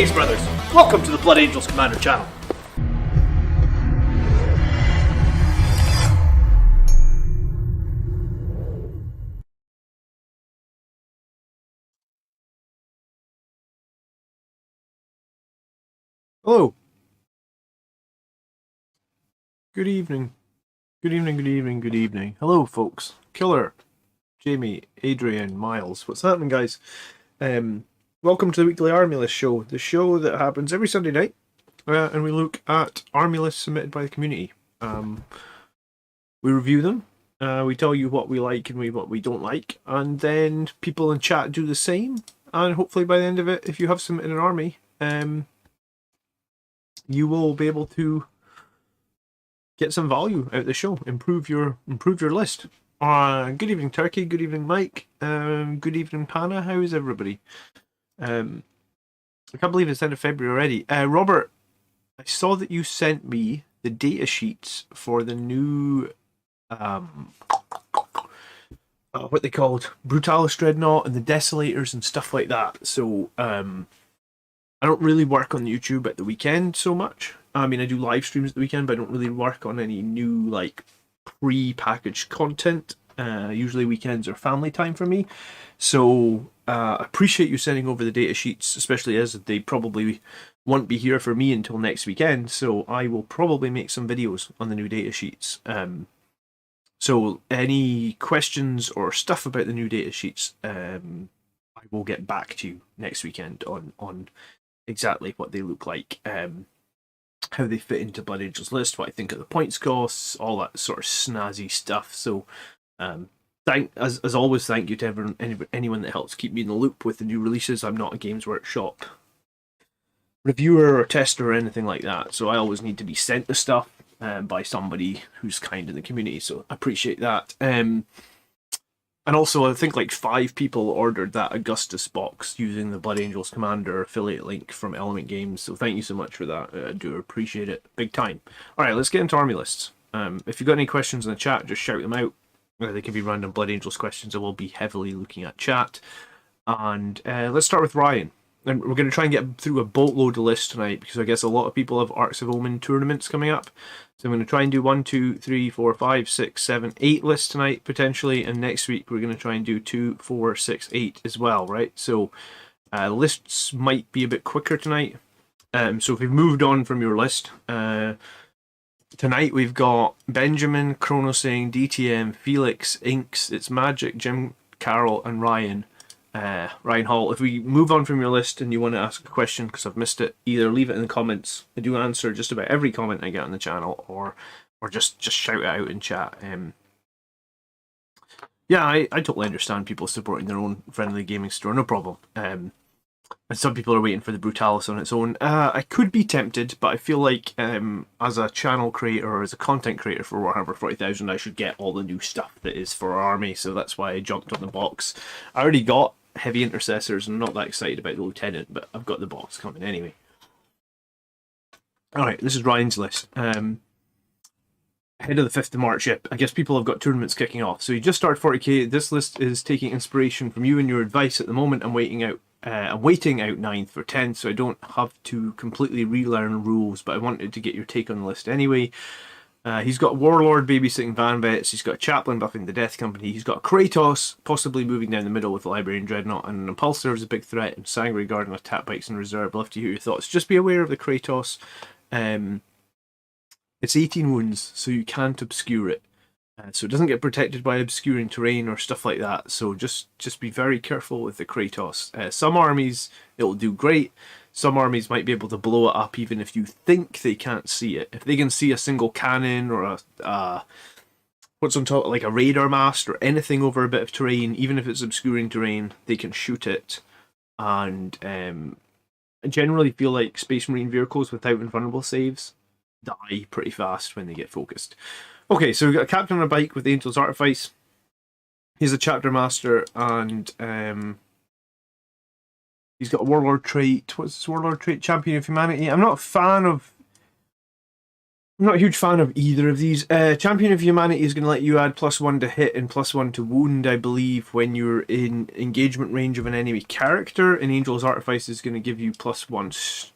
Greetings, brothers. Welcome to the Blood Angels Commander channel. Hello. Good evening. Good evening, good evening, good evening. Hello, folks. Killer, Jamie, Adrian, Miles. What's happening, guys? Welcome to the Weekly Army List show, the show that happens every Sunday night, and we look at army lists submitted by the community. We review them, we tell you what we like and what we don't like, and then people in chat do the same, and hopefully by the end of it, if you have submitted an army, you will be able to get some value out of the show, improve your list. Good evening, Turkey. Good evening, Mike. Good evening, Pana. How is everybody? I can't believe it's the end of February already. Robert, I saw that you sent me the data sheets for the new what they called Brutalis Dreadnought and the Desolators and stuff like that. So I don't really work on YouTube at the weekend so much. I mean, I do live streams at the weekend, but I don't really work on any new, like, pre-packaged content. Usually weekends are family time for me. So, I appreciate you sending over the data sheets, especially as they probably won't be here for me until next weekend. So, I will probably make some videos on the new data sheets. So, any questions or stuff about the new data sheets, I will get back to you next weekend on exactly what they look like, how they fit into Blood Angel's list, what I think of the points costs, all that sort of snazzy stuff. So, as always, thank you to anyone that helps keep me in the loop with the new releases. I'm not a Games Workshop reviewer or tester or anything like that, so I always need to be sent the stuff by somebody who's kind in the community, so I appreciate that. And also, I think like 5 people ordered that Augustus box using the Blood Angels Commander affiliate link from Element Games, so thank you so much for that. I do appreciate it big time. Alright, let's get into army lists. If you've got any questions in the chat, just shout them out. They can be random Blood Angels questions. I will be heavily looking at chat. And let's start with Ryan. And we're going to try and get through a boatload of lists tonight, because I guess a lot of people have Arcs of Omen tournaments coming up. So I'm going to try and do 1, 2, 3, 4, 5, 6, 7, 8 lists tonight, potentially. And next week we're going to try and do 2, 4, 6, 8 as well, right? So lists might be a bit quicker tonight. So if we've moved on from your list, tonight we've got Benjamin, Chronosing, DTM, Felix, Inks, It's Magic, Jim Carroll, and Ryan. Ryan Hall. If we move on from your list and you want to ask a question because I've missed it, either leave it in the comments. I do answer just about every comment I get on the channel, or just shout it out in chat. Yeah, I totally understand people supporting their own friendly gaming store, no problem. And some people are waiting for the Brutalis on its own. I could be tempted, but I feel like as a channel creator or as a content creator for Warhammer 40,000, I should get all the new stuff that is for our army, so that's why I jumped on the box. I already got Heavy Intercessors, and I'm not that excited about the Lieutenant, but I've got the box coming anyway. Alright, this is Ryan's list. Ahead of the 5th of March, I guess people have got tournaments kicking off. So you just started 40k. This list is taking inspiration from you and your advice at the moment. I'm waiting out 9th for 10th, so I don't have to completely relearn rules, but I wanted to get your take on the list anyway. He's got Warlord babysitting Van Vets, he's got a Chaplain buffing the Death Company, he's got Kratos possibly moving down the middle with the Librarian Dreadnought, and an Impulsor is a big threat, and Sanguinary Guard and attack bikes in reserve. I'd love to hear your thoughts. Just be aware of the Kratos. It's 18 wounds, so you can't obscure it. So it doesn't get protected by obscuring terrain or stuff like that, so just be very careful with the Kratos. Some armies, it'll do great. Some armies might be able to blow it up even if you think they can't see it. If they can see a single cannon or a what's on top, like a radar mast or anything over a bit of terrain, even if it's obscuring terrain, they can shoot it. And I generally feel like Space Marine vehicles without invulnerable saves die pretty fast when they get focused. Okay, so we've got a Captain on a bike with Angel's Artifice. He's a Chapter Master, and he's got a Warlord trait. What's this Warlord trait? Champion of Humanity. I'm not a fan of I'm not a huge fan of either of these. Champion of Humanity is going to let you add +1 to hit and +1 to wound, I believe, when you're in engagement range of an enemy character. And Angel's Artifice is going to give you +1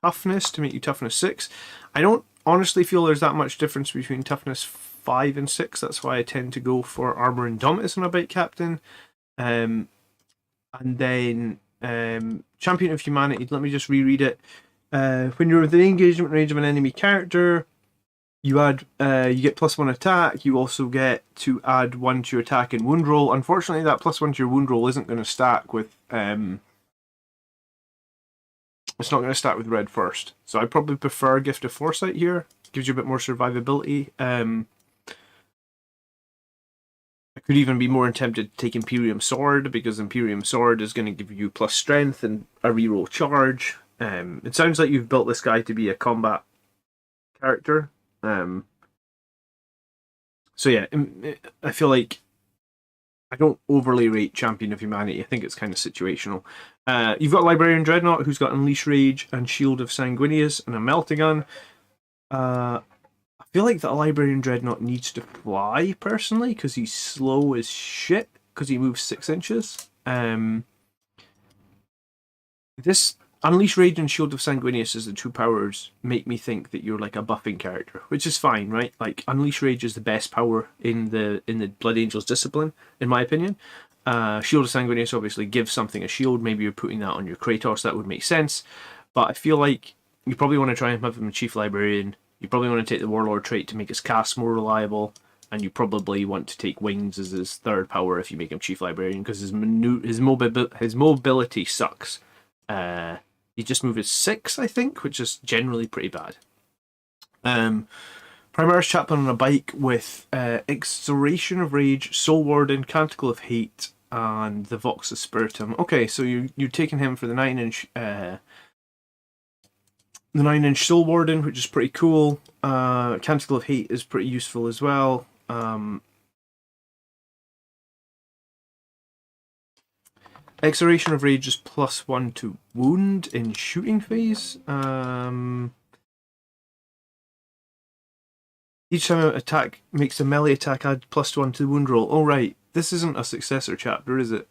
toughness to make you toughness 6. I don't honestly feel there's that much difference between toughness 5 and 6. That's why I tend to go for Armor Indomitus on a bike captain. And then Champion of Humanity, let me just reread it. When you're within engagement range of an enemy character, you get +1 attack. You also get to add 1 to your attack and wound roll. Unfortunately, that +1 to your wound roll isn't going to stack with. It's not going to stack with red first. So I probably prefer Gift of Foresight here. Gives you a bit more survivability. I could even be more tempted to take Imperium Sword, because Imperium Sword is going to give you plus strength and a reroll charge. It sounds like you've built this guy to be a combat character. So yeah, I feel like I don't overly rate Champion of Humanity. I think it's kind of situational. You've got Librarian Dreadnought, who's got Unleash Rage and Shield of Sanguinius and a Meltagun. I feel like the Librarian Dreadnought needs to fly, personally, because he's slow as shit, because he moves 6 inches. This Unleash Rage and Shield of Sanguinius as the 2 powers make me think that you're like a buffing character, which is fine, right? Like, Unleash Rage is the best power in the Blood Angels discipline, in my opinion. Shield of Sanguinius obviously gives something a shield. Maybe you're putting that on your Kratos, that would make sense. But I feel like you probably want to try and have him a Chief Librarian. You probably want to take the Warlord trait to make his cast more reliable, and you probably want to take Wings as his 3rd power if you make him Chief Librarian, because his mobility sucks. He just moved 6, I think, which is generally pretty bad. Primaris Chaplain on a bike with Exoration of Rage, Soul Warden, Canticle of Hate, and the Vox of Spiritum. Okay, so you're taking him for the 9-inch the 9-inch Soul Warden, which is pretty cool. Canticle of Hate is pretty useful as well. Exoration of Rage is +1 to wound in shooting phase. Each time an attack makes a melee attack, add +1 to the wound roll. Oh right, this isn't a successor chapter, is it?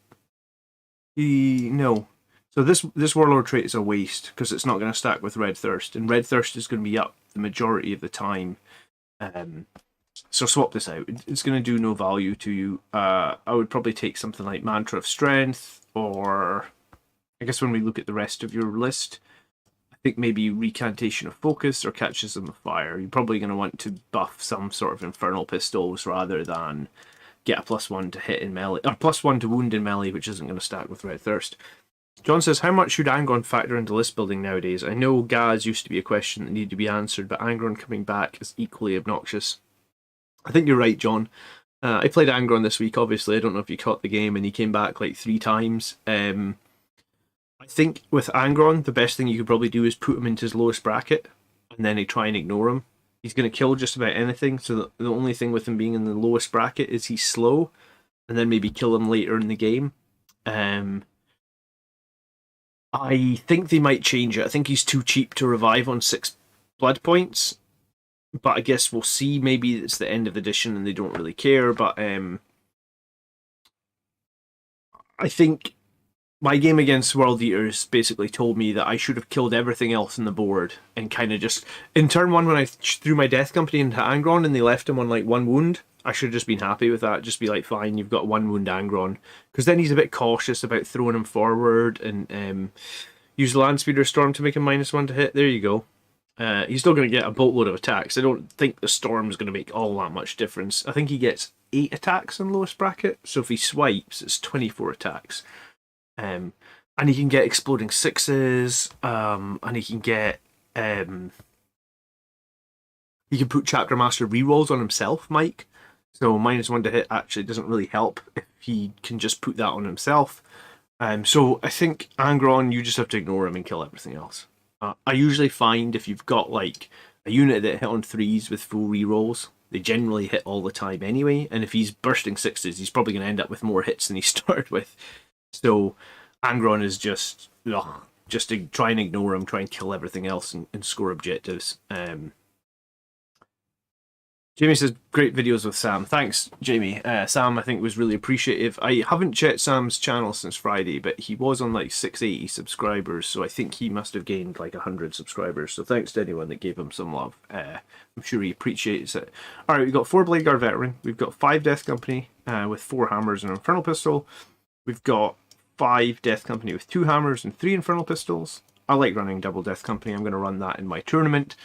No. So this Warlord trait is a waste, because it's not going to stack with Red Thirst, and Red Thirst is going to be up the majority of the time. So swap this out. It's going to do no value to you. I would probably take something like Mantra of Strength, or I guess when we look at the rest of your list, I think maybe Recantation of Focus or Catechism of Fire. You're probably going to want to buff some sort of Infernal Pistols rather than get a +1 to hit in melee, or +1 to wound in melee, which isn't going to stack with Red Thirst. John says, how much should Angron factor into list building nowadays? I know Gaz used to be a question that needed to be answered, but Angron coming back is equally obnoxious. I think you're right, John. I played Angron this week, obviously. I don't know if you caught the game, and he came back like 3 times. I think with Angron, the best thing you could probably do is put him into his lowest bracket, and then try and ignore him. He's going to kill just about anything, so the only thing with him being in the lowest bracket is he's slow, and then maybe kill him later in the game. I think they might change it. I think he's too cheap to revive on 6 blood points, but I guess we'll see. Maybe it's the end of edition and they don't really care, but I think my game against World Eaters basically told me that I should have killed everything else on the board and kind of just... In turn 1, when I threw my Death Company into Angron and they left him on like 1 wound, I should have just been happy with that. Just be like, fine, you've got 1 wound Angron. Because then he's a bit cautious about throwing him forward, and use Landspeeder Storm to make him -1 to hit. There you go. He's still going to get a boatload of attacks. I don't think the Storm's going to make all that much difference. I think he gets 8 attacks in lowest bracket, so if he swipes, it's 24 attacks. And he can get Exploding Sixes, and he can get... he can put Chapter Master rerolls on himself, Mike. So -1 to hit actually doesn't really help if he can just put that on himself. So I think Angron, you just have to ignore him and kill everything else. I usually find if you've got like a unit that hit on 3s with full rerolls, they generally hit all the time anyway. And if he's bursting 6s, he's probably going to end up with more hits than he started with. So Angron is just to try and ignore him, try and kill everything else and score objectives. Jamie says, great videos with Sam. Thanks, Jamie. Sam, I think, was really appreciative. I haven't checked Sam's channel since Friday, but he was on like 680 subscribers, so I think he must have gained like 100 subscribers. So thanks to anyone that gave him some love. I'm sure he appreciates it. Alright, we've got 4 Blade Guard Veteran. We've got 5 Death Company with 4 hammers and an Infernal Pistol. We've got 5 Death Company with 2 hammers and 3 Infernal Pistols. I like running double Death Company. I'm going to run that in my tournament.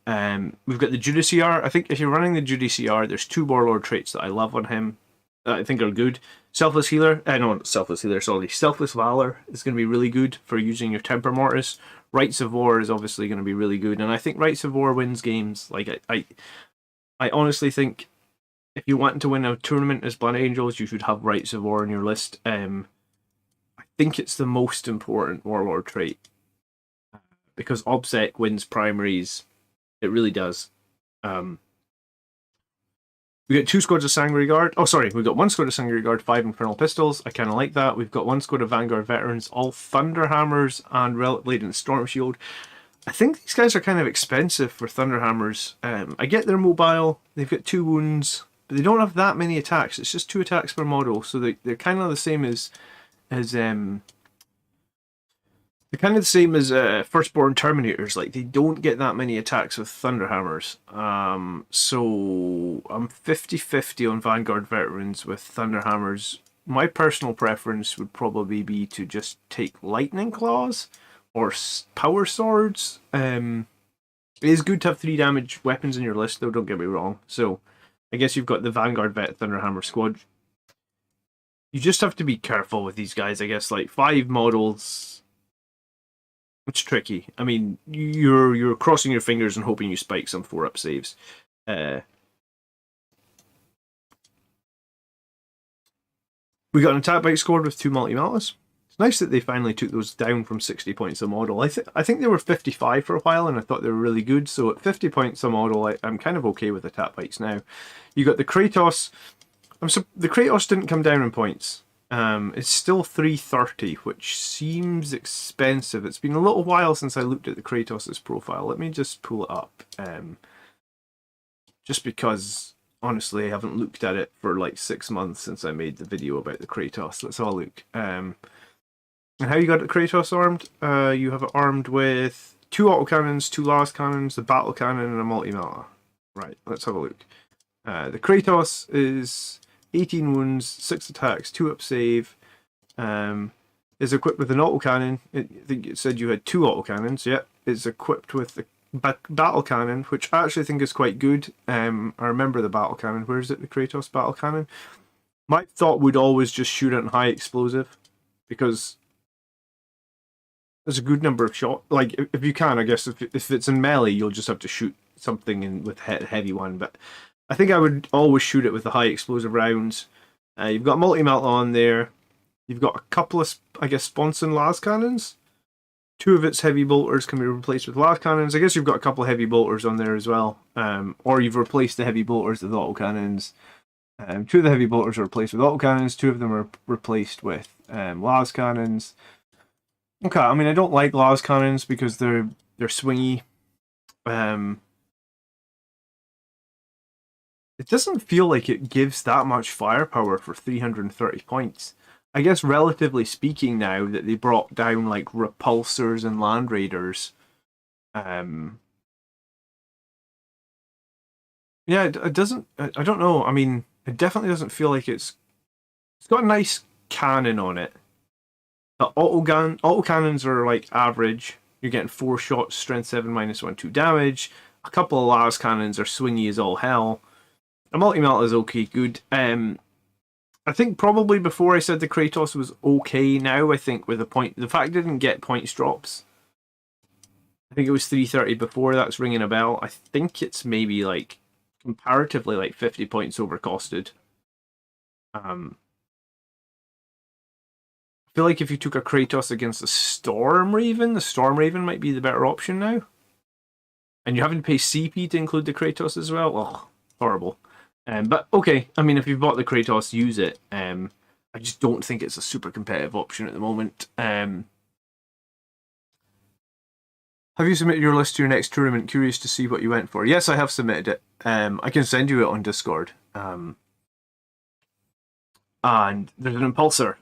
We've got the Judiciar. I think if you're running the Judiciar, there's 2 Warlord traits that I love on him that I think are good. Selfless Healer, Selfless Healer, sorry. Selfless Valor is going to be really good for using your Temper Mortis. Rights of War is obviously going to be really good, and I think Rights of War wins games. Like I honestly think if you want to win a tournament as Blood Angels, you should have Rights of War on your list. I think it's the most important Warlord trait because OBSEC wins primaries. It really does. We got 2 squads of Sanguinary Guard. Oh, sorry, we've got 1 squad of Sanguinary Guard, 5 Infernal Pistols. I kind of like that. We've got 1 squad of Vanguard Veterans, all Thunderhammers and Relic Blade and Storm Shield. I think these guys are kind of expensive for Thunderhammers. I get they're mobile. They've got 2 wounds, but they don't have that many attacks. It's just 2 attacks per model, so they're kind of the same as they're kind of the same as Firstborn Terminators. Like, they don't get that many attacks with Thunderhammers. So I'm 50-50 on Vanguard Veterans with Thunderhammers. My personal preference would probably be to just take Lightning Claws or Power Swords. It is good to have 3 damage weapons in your list, though, don't get me wrong. So I guess you've got the Vanguard Vet Thunderhammer squad. You just have to be careful with these guys, I guess. Like, 5 models... It's tricky. I mean, you're crossing your fingers and hoping you spike some 4-up saves. We got an attack bike squad with 2 multi-malus. It's nice that they finally took those down from 60 points a model. I think they were 55 for a while, and I thought they were really good. So at 50 points a model, I'm kind of okay with attack bikes now. You got the Kratos. The Kratos didn't come down in points. It's still 330, which seems expensive. It's been a little while since I looked at the Kratos' profile. Let me just pull it up. Just because, honestly, I haven't looked at it for like 6 months since I made the video about the Kratos. Let's have a look. And how you got the Kratos armed? You have it armed with 2 autocannons, 2 las cannons, the battle cannon, and a multi-mata. Right, let's have a look. The Kratos is 18 wounds, 6 attacks, 2-up save. Is equipped with an autocannon. I think it said you had 2 autocannons. Yep, it's equipped with the battle cannon, which I actually think is quite good. I remember the battle cannon. Where is it? The Kratos battle cannon. My thought would always just shoot it in high explosive, because there's a good number of shots. Like, if you can, I guess if it's in melee, you'll just have to shoot something in with heavy one. But I think I would always shoot it with the high explosive rounds. You've got multi-melt on there. You've got a couple of, I guess, sponson las cannons. 2 of its heavy bolters can be replaced with las cannons. I guess you've got a couple of heavy bolters on there as well. Or you've replaced the heavy bolters with autocannons. 2 of the heavy bolters are replaced with autocannons. 2 of them are replaced with las cannons. Okay, I mean, I don't like las cannons because they're swingy. It doesn't feel like it gives that much firepower for 330 points. I guess relatively speaking, now that they brought down like repulsors and land raiders, yeah, it doesn't. I don't know. I mean, it definitely doesn't feel like it's got a nice cannon on it. The autocannons are like average. You're getting 4 shots, strength 7, -1/2 damage. A couple of las cannons are swingy as all hell. A multi-melt is okay, good. I think probably before I said the Kratos was okay. Now I think with the fact it didn't get points drops. I think it was 330 before. That's ringing a bell. I think it's maybe like comparatively like 50 points overcosted. I feel like if you took a Kratos against the Storm Raven might be the better option now. And you having to pay CP to include the Kratos as well. Oh, horrible. But okay, I mean, if you've bought the Kratos, use it. I just don't think it's a super competitive option at the moment. Have you submitted your list to your next tournament? Curious to see what you went for. Yes, I have submitted it. I can send you it on Discord. And there's an impulsor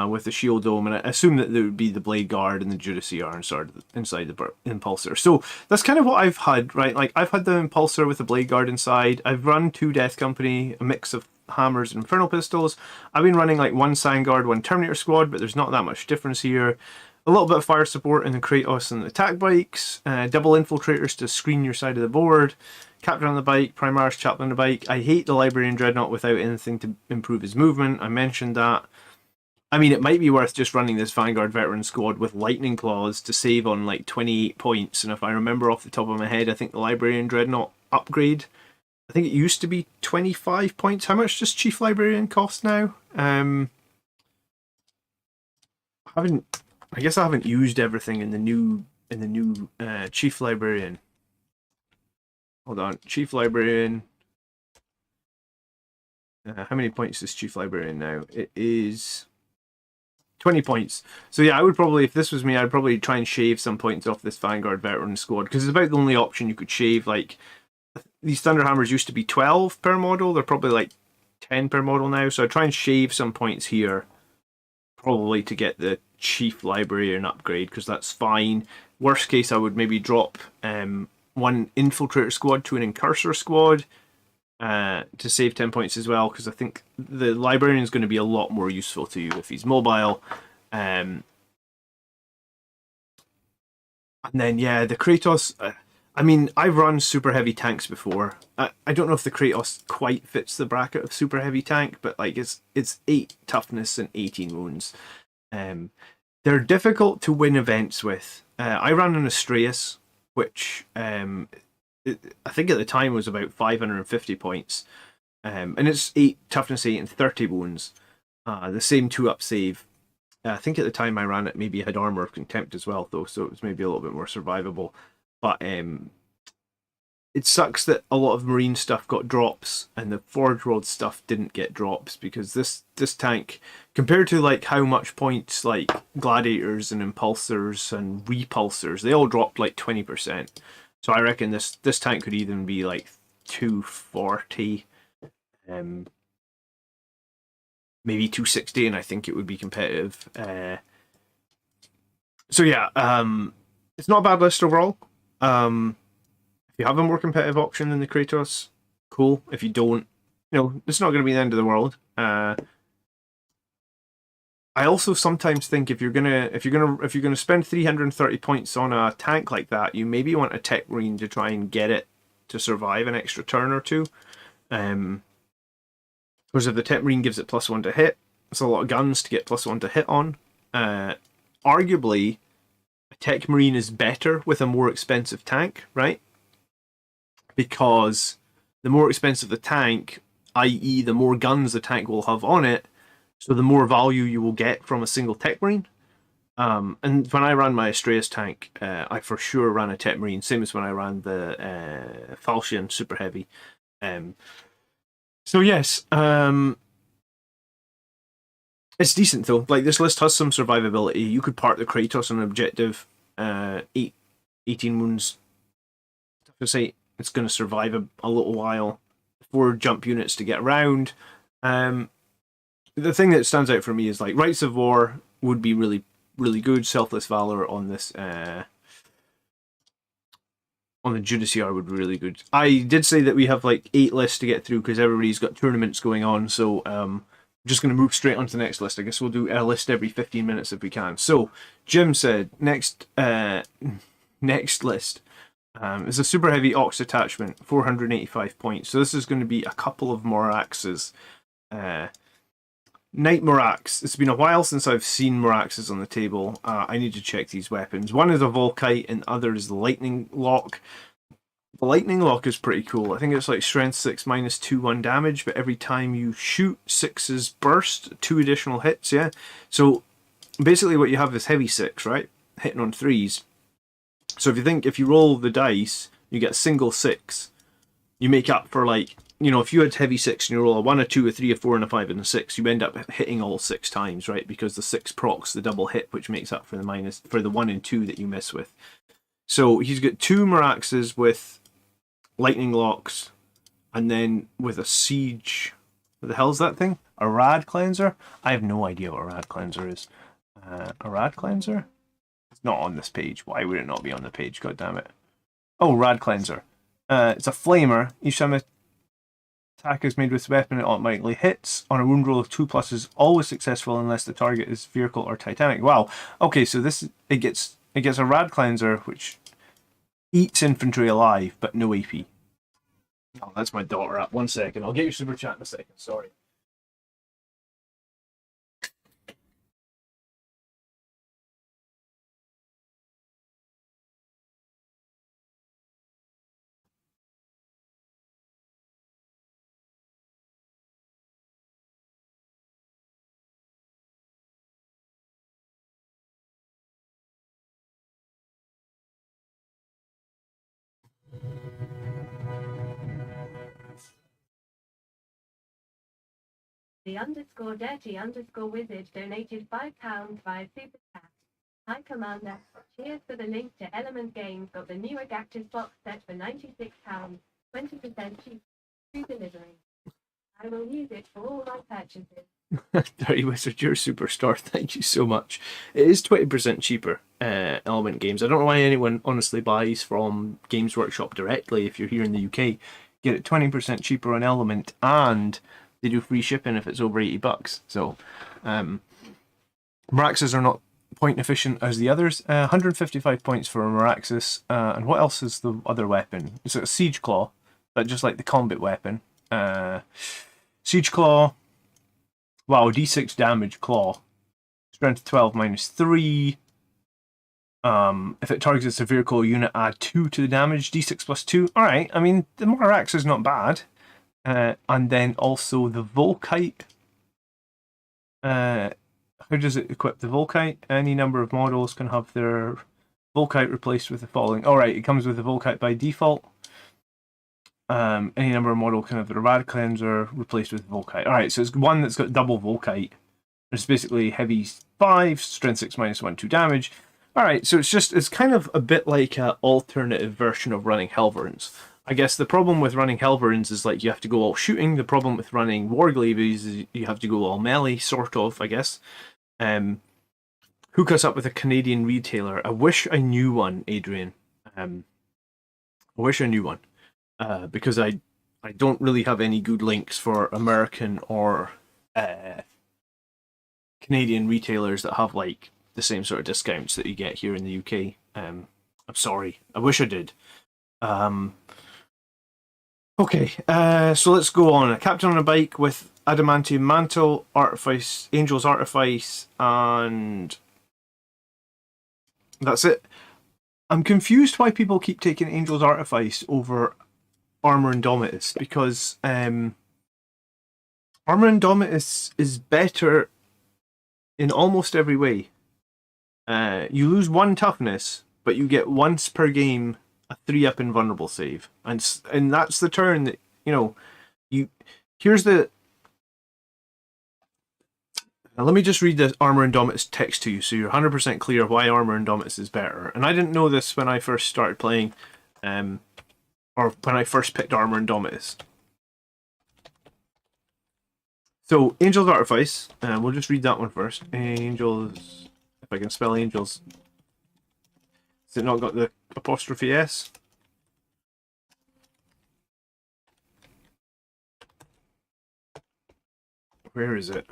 with the shield dome, and I assume that there would be the blade guard and the Judici inside the impulsor. So that's kind of what I've had, right? Like, I've had the impulsor with the blade guard inside. I've run 2 Death Company, a mix of hammers and infernal pistols. I've been running like 1 Sandguard, 1 Terminator squad, but there's not that much difference here. A little bit of fire support in the Kratos and the attack bikes, double infiltrators to screen your side of the board, Captain on the bike, Primaris Chaplain on the bike. I hate the Librarian Dreadnought without anything to improve his movement. I mentioned that. I mean, it might be worth just running this Vanguard Veteran squad with Lightning Claws to save on like 28 points. And if I remember off the top of my head, I think the Librarian Dreadnought upgrade, I think it used to be 25 points. How much does Chief Librarian cost now? I guess I haven't used everything in the new Chief Librarian. Hold on, Chief Librarian. How many points is Chief Librarian now? It is 20 points. So yeah, I would probably, if this was me, I'd probably try and shave some points off this Vanguard Veteran squad, because it's about the only option you could shave. Like, these Thunderhammers used to be 12 per model. They're probably like 10 per model now. So I'd try and shave some points here, probably to get the Chief Librarian upgrade, because that's fine. Worst case, I would maybe drop 1 Infiltrator squad to an Incursor squad to save 10 points as well, because I think the Librarian is going to be a lot more useful to you if he's mobile. And then, yeah, the Kratos... I mean, I've run super heavy tanks before. I don't know if the Kratos quite fits the bracket of super heavy tank, but like it's 8 toughness and 18 wounds. They're difficult to win events with. I ran an Astreus, which I think at the time was about 550 points. And it's 8 toughness, 8 and 30 wounds. The same 2-up save. I think at the time I ran it, maybe had Armor of Contempt as well, though, so it was maybe a little bit more survivable. But it sucks that a lot of Marine stuff got drops and the Forge World stuff didn't get drops, because this tank, compared to like how much points like Gladiators and Impulsors and Repulsors, they all dropped like 20%. So I reckon this tank could even be like 240, maybe 260, and I think it would be competitive. So yeah, it's not a bad list overall. If you have a more competitive option than the Kratos, cool. If you don't, it's not going to be the end of the world. I also sometimes think if you're gonna spend 330 points on a tank like that, you maybe want a Tech Marine to try and get it to survive an extra turn or two. Because if the Tech Marine gives it +1 to hit, it's a lot of guns to get +1 to hit on. Arguably, a Tech Marine is better with a more expensive tank, right? Because the more expensive the tank, i.e. the more guns the tank will have on it, so the more value you will get from a single Tech Marine. And when I ran my Astreus tank, I for sure ran a Tech Marine, same as when I ran the Falchion Super Heavy. So yes, it's decent though. Like, this list has some survivability. You could park the Kratos on an objective, 18 wounds. To say it's going to survive a little while. 4 jump units to get around. The thing that stands out for me is like Rites of War would be really, really good. Selfless Valor on this on the Judiciar would be really good. I did say that we have like 8 lists to get through because everybody's got tournaments going on, so I'm just going to move straight on to the next list. I guess we'll do a list every 15 minutes if we can. So Jim said next list is a super heavy Ox attachment, 485 points. So this is going to be a couple of Moraxes. Knight Morax. It's been a while since I've seen Moraxes on the table. I need to check these weapons. One is a Volkite and the other is the Lightning Lock. The Lightning Lock is pretty cool. I think it's like Strength 6 -2/1 damage, but every time you shoot, 6s burst, 2 additional hits, yeah? So basically what you have is heavy 6, right? Hitting on 3s. So if you roll the dice, you get a single 6. You make up for, like, if you had heavy 6 and you roll a 1, a 2, a 3, a 4, and a 5, and a 6, you end up hitting all 6 times, right? Because the 6 procs the double hit, which makes up for the 1 and 2 that you miss with. So he's got 2 Moraxes with Lightning Locks, and then with a siege. What the hell's that thing? A rad cleanser? I have no idea what a rad cleanser is. A rad cleanser? It's not on this page. Why would it not be on the page? God damn it. Oh, rad cleanser. It's a flamer. Each time an attack is made with the weapon, it automatically hits. On a wound roll of 2+ is always successful unless the target is vehicle or titanic. Wow. Okay, so it gets a rad cleanser which eats infantry alive, but no AP. Oh, that's my daughter up. 1 second. I'll get your super chat in a second. Sorry. The_dirty_wizard donated £5 via Super Chat. Hi Commander, cheers for the link to Element Games got the new Agactus box set for £96, 20% cheap, free delivery. I will use it for all my purchases. Dirty Wizard, you're a superstar. Thank you so much. It is 20% cheaper, Element Games. I don't know why anyone honestly buys from Games Workshop directly if you're here in the UK. Get it 20% cheaper on Element, and they do free shipping if it's over $80. So, Maraxes are not point efficient as the others. 155 points for Maraxes. And what else is the other weapon? It's a Siege Claw, but just like the combat weapon. Siege Claw. Wow, D6 damage claw. Strength 12 -3. If it targets a vehicle unit, add 2 to the damage. D6 +2. Alright, I mean, the Morax is not bad. And then also the Volkite. How does it equip the Volkite? Any number of models can have their Volkite replaced with the following. Alright, it comes with the Volkite by default. Any number of model can have the Rad Cleanser replaced with Volkite. Alright, so it's one that's got double Volkite. It's basically heavy 5, strength 6 -1, 2 damage. Alright, so it's kind of a bit like an alternative version of running Helverins. I guess the problem with running Helverins is like you have to go all shooting. The problem with running Warglavies is you have to go all melee, sort of, I guess. Hook us up with a Canadian retailer. I wish I knew one, Adrian. I wish I knew one. Because I don't really have any good links for American or Canadian retailers that have like the same sort of discounts that you get here in the UK. I'm sorry. I wish I did. Okay, so let's go on. A captain on a bike with adamantium mantle, artifice, angel's artifice, and that's it. I'm confused why people keep taking angel's artifice over Armor Indomitus, because Armor Indomitus is better in almost every way. You lose 1 toughness, but you get once per game a 3-up invulnerable save, and that's the turn that here's the. Now let me just read the Armor Indomitus text to you, so you're 100% clear why Armor Indomitus is better. And I didn't know this when I first started playing, or when I first picked Armor Indomitus. So Angel's Artifice, we'll just read that one first. Angels, if I can spell angels. Has it not got the apostrophe S? Where is it?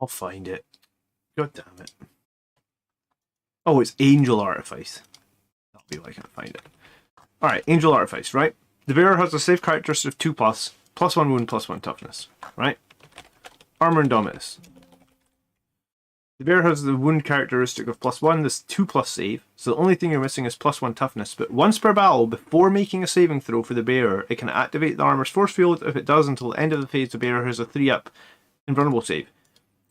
I'll find it. God damn it. Oh, it's Angel Artifice. That'll be why I can't find it. Alright, Angel Artifice, right? The bearer has a save characteristic of 2+, +1 wound, +1 toughness, right? Armor Indomitus. The bearer has the wound characteristic of +1, this 2+ save, so the only thing you're missing is +1 toughness, but once per battle, before making a saving throw for the bearer, it can activate the armor's force field. If it does, until the end of the phase, the bearer has a 3-up invulnerable save.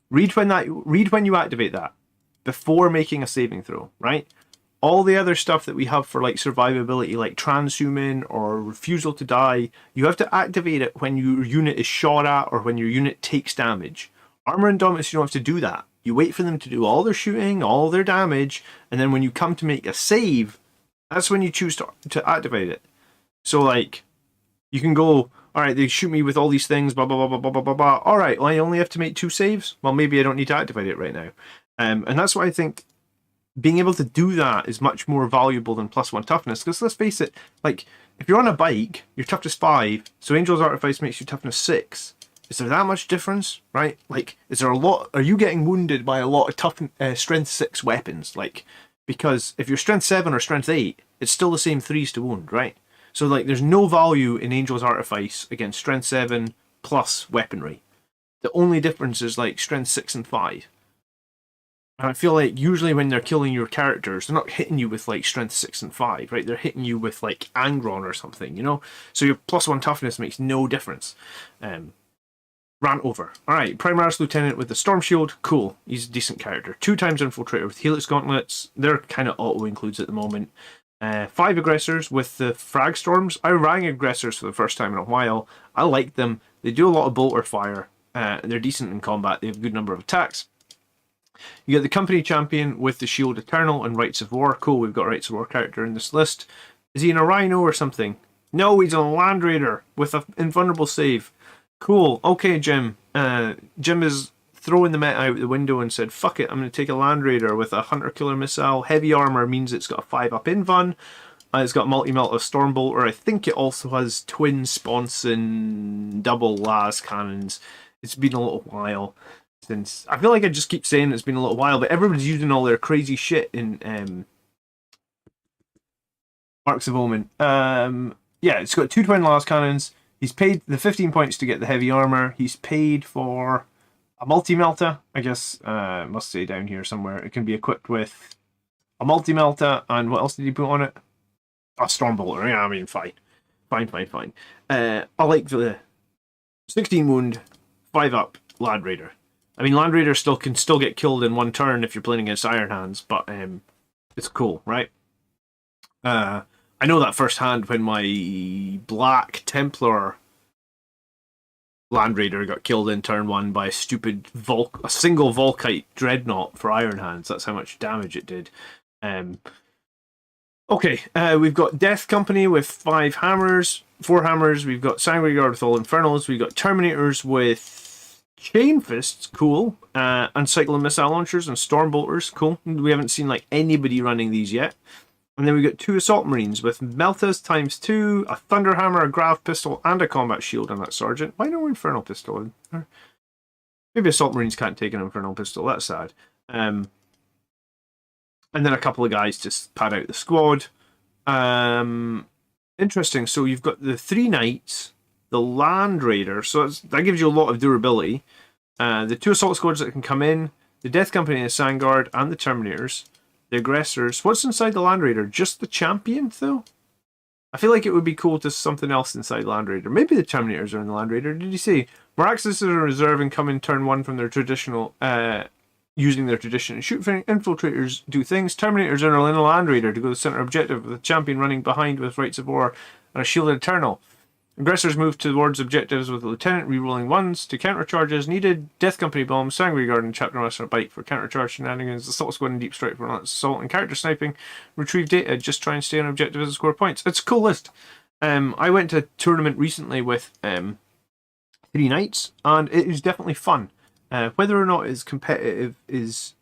Read when you activate that, before making a saving throw, right? All the other stuff that we have for like survivability, like transhuman or refusal to die, you have to activate it when your unit is shot at or when your unit takes damage. Armor Indomitus, you don't have to do that. You wait for them to do all their shooting, all their damage, and then when you come to make a save, that's when you choose to activate it. So like, you can go, alright, they shoot me with all these things, blah blah blah blah blah blah blah. Alright, well I only have to make 2 saves? Well, maybe I don't need to activate it right now. And that's why I think being able to do that is much more valuable than +1 toughness, because let's face it, like, if you're on a bike, your toughness 5, so Angel's Artifice makes you toughness 6. Is there that much difference, right? Like, is there a lot? Are you getting wounded by a lot of strength 6 weapons? Like, because if you're strength 7 or strength 8, it's still the same 3s to wound, right? So like, there's no value in Angel's Artifice against strength 7 plus weaponry. The only difference is like strength 6 and 5. And I feel like usually when they're killing your characters, they're not hitting you with like strength 6 and 5, right? They're hitting you with like Angron or something, you know? So your +1 toughness makes no difference. Rant over. Alright, Primaris Lieutenant with the Storm Shield, cool. He's a decent character. 2 times Infiltrator with Helix Gauntlets. They're kind of auto-includes at the moment. 5 Aggressors with the Frag Storms. I rang Aggressors for the first time in a while. I like them. They do a lot of bolter fire. They're decent in combat. They have a good number of attacks. You get the Company Champion with the Shield Eternal and Rights of War. Cool, we've got a Rights of War character in this list. Is he in a Rhino or something? No, he's a Land Raider with an invulnerable save. Cool. Okay, Jim. Jim is throwing the meta out the window and said, fuck it, I'm going to take a Land Raider with a Hunter-Killer Missile. Heavy armor means it's got a 5-up invuln. It's got multi-melt of Stormbolter. I think it also has twin sponson, double las cannons. It's been a little while since... I feel like I just keep saying it's been a little while, but everybody's using all their crazy shit in Marks of Omen. Yeah, it's got 2 twin las cannons. He's paid the 15 points to get the heavy armor. He's paid for a multi-melta. I guess it must say down here somewhere. It can be equipped with a multi-melta, and what else did he put on it? A Stormbolter. Yeah, I mean, fine. Fine. I like the 16 wound, 5-up Land Raider. I mean, Land Raider can still get killed in 1 turn if you're playing against Iron Hands, but it's cool, right? I know that firsthand when my Black Templar Land Raider got killed in turn 1 by a stupid a single Volkite Dreadnought for Iron Hands. That's how much damage it did. Okay, we've got Death Company with 4 hammers. We've got Sanguinary Guard with all Infernals. We've got Terminators with Chain Fists, cool. And Cyclone Missile Launchers and Stormbolters, cool. We haven't seen like anybody running these yet. And then we got 2 Assault Marines with Meltas ×2, a Thunderhammer, a Grav Pistol, and a Combat Shield on that Sergeant. Why no Infernal Pistol? Maybe Assault Marines can't take an Infernal Pistol, that's sad. And then a couple of guys to pad out the squad. Interesting, so you've got the 3 Knights, the Land Raider, so that gives you a lot of durability. The 2 Assault Squads that can come in, the Death Company and the Sandguard, and the Terminators. The Aggressors. What's inside the Land Raider? Just the Champion, though? I feel like it would be cool to something else inside Land Raider. Maybe the Terminators are in the Land Raider. Did you see? Maraxis are in reserve and come in turn 1 from their traditional... using their tradition. And shoot infiltrators do things. Terminators are in a Land Raider to go to the center objective with the Champion running behind with Rights of War and a Shielded Eternal. Aggressors move towards objectives with the Lieutenant rerolling 1s to counter charges needed. Death Company bombs, Sanguinary Guard and Chapter Master bite for counter charge shenanigans. Assault Squad and Deep Strike for assault and character sniping. Retrieve data, just try and stay on objectives and score points. It's a cool list. I went to a tournament recently with 3 Knights and it was definitely fun. Whether or not it's competitive is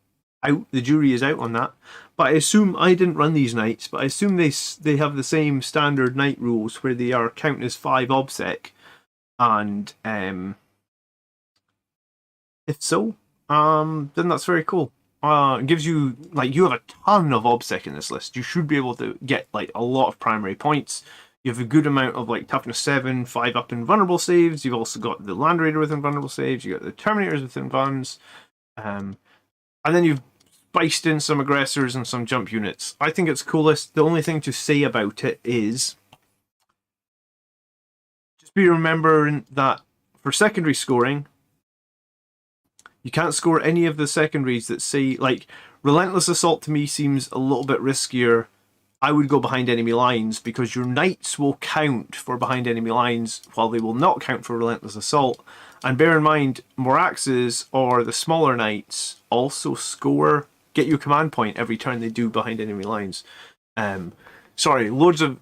out. The jury is out on that. But I assume I didn't run these Knights, but I assume they have the same standard Knight rules where they are counted as 5 obsec. And if so, then that's very cool. It gives you, like, you have a ton of obsec in this list. You should be able to get like a lot of primary points. You have a good amount of like toughness 7, 5-up invulnerable saves. You've also got the Land Raider with invulnerable saves. You got the Terminators with invuns. And then you've spiced in some aggressors and some jump units. I think it's coolest. The only thing to say about it is just be remembering that for secondary scoring, you can't score any of the secondaries that say, like, Relentless Assault to me seems a little bit riskier. I would go behind enemy lines because your Knights will count for behind enemy lines while they will not count for Relentless Assault. And bear in mind, Moraxes or the smaller knights also get you a command point every turn they do behind enemy lines. Sorry, loads of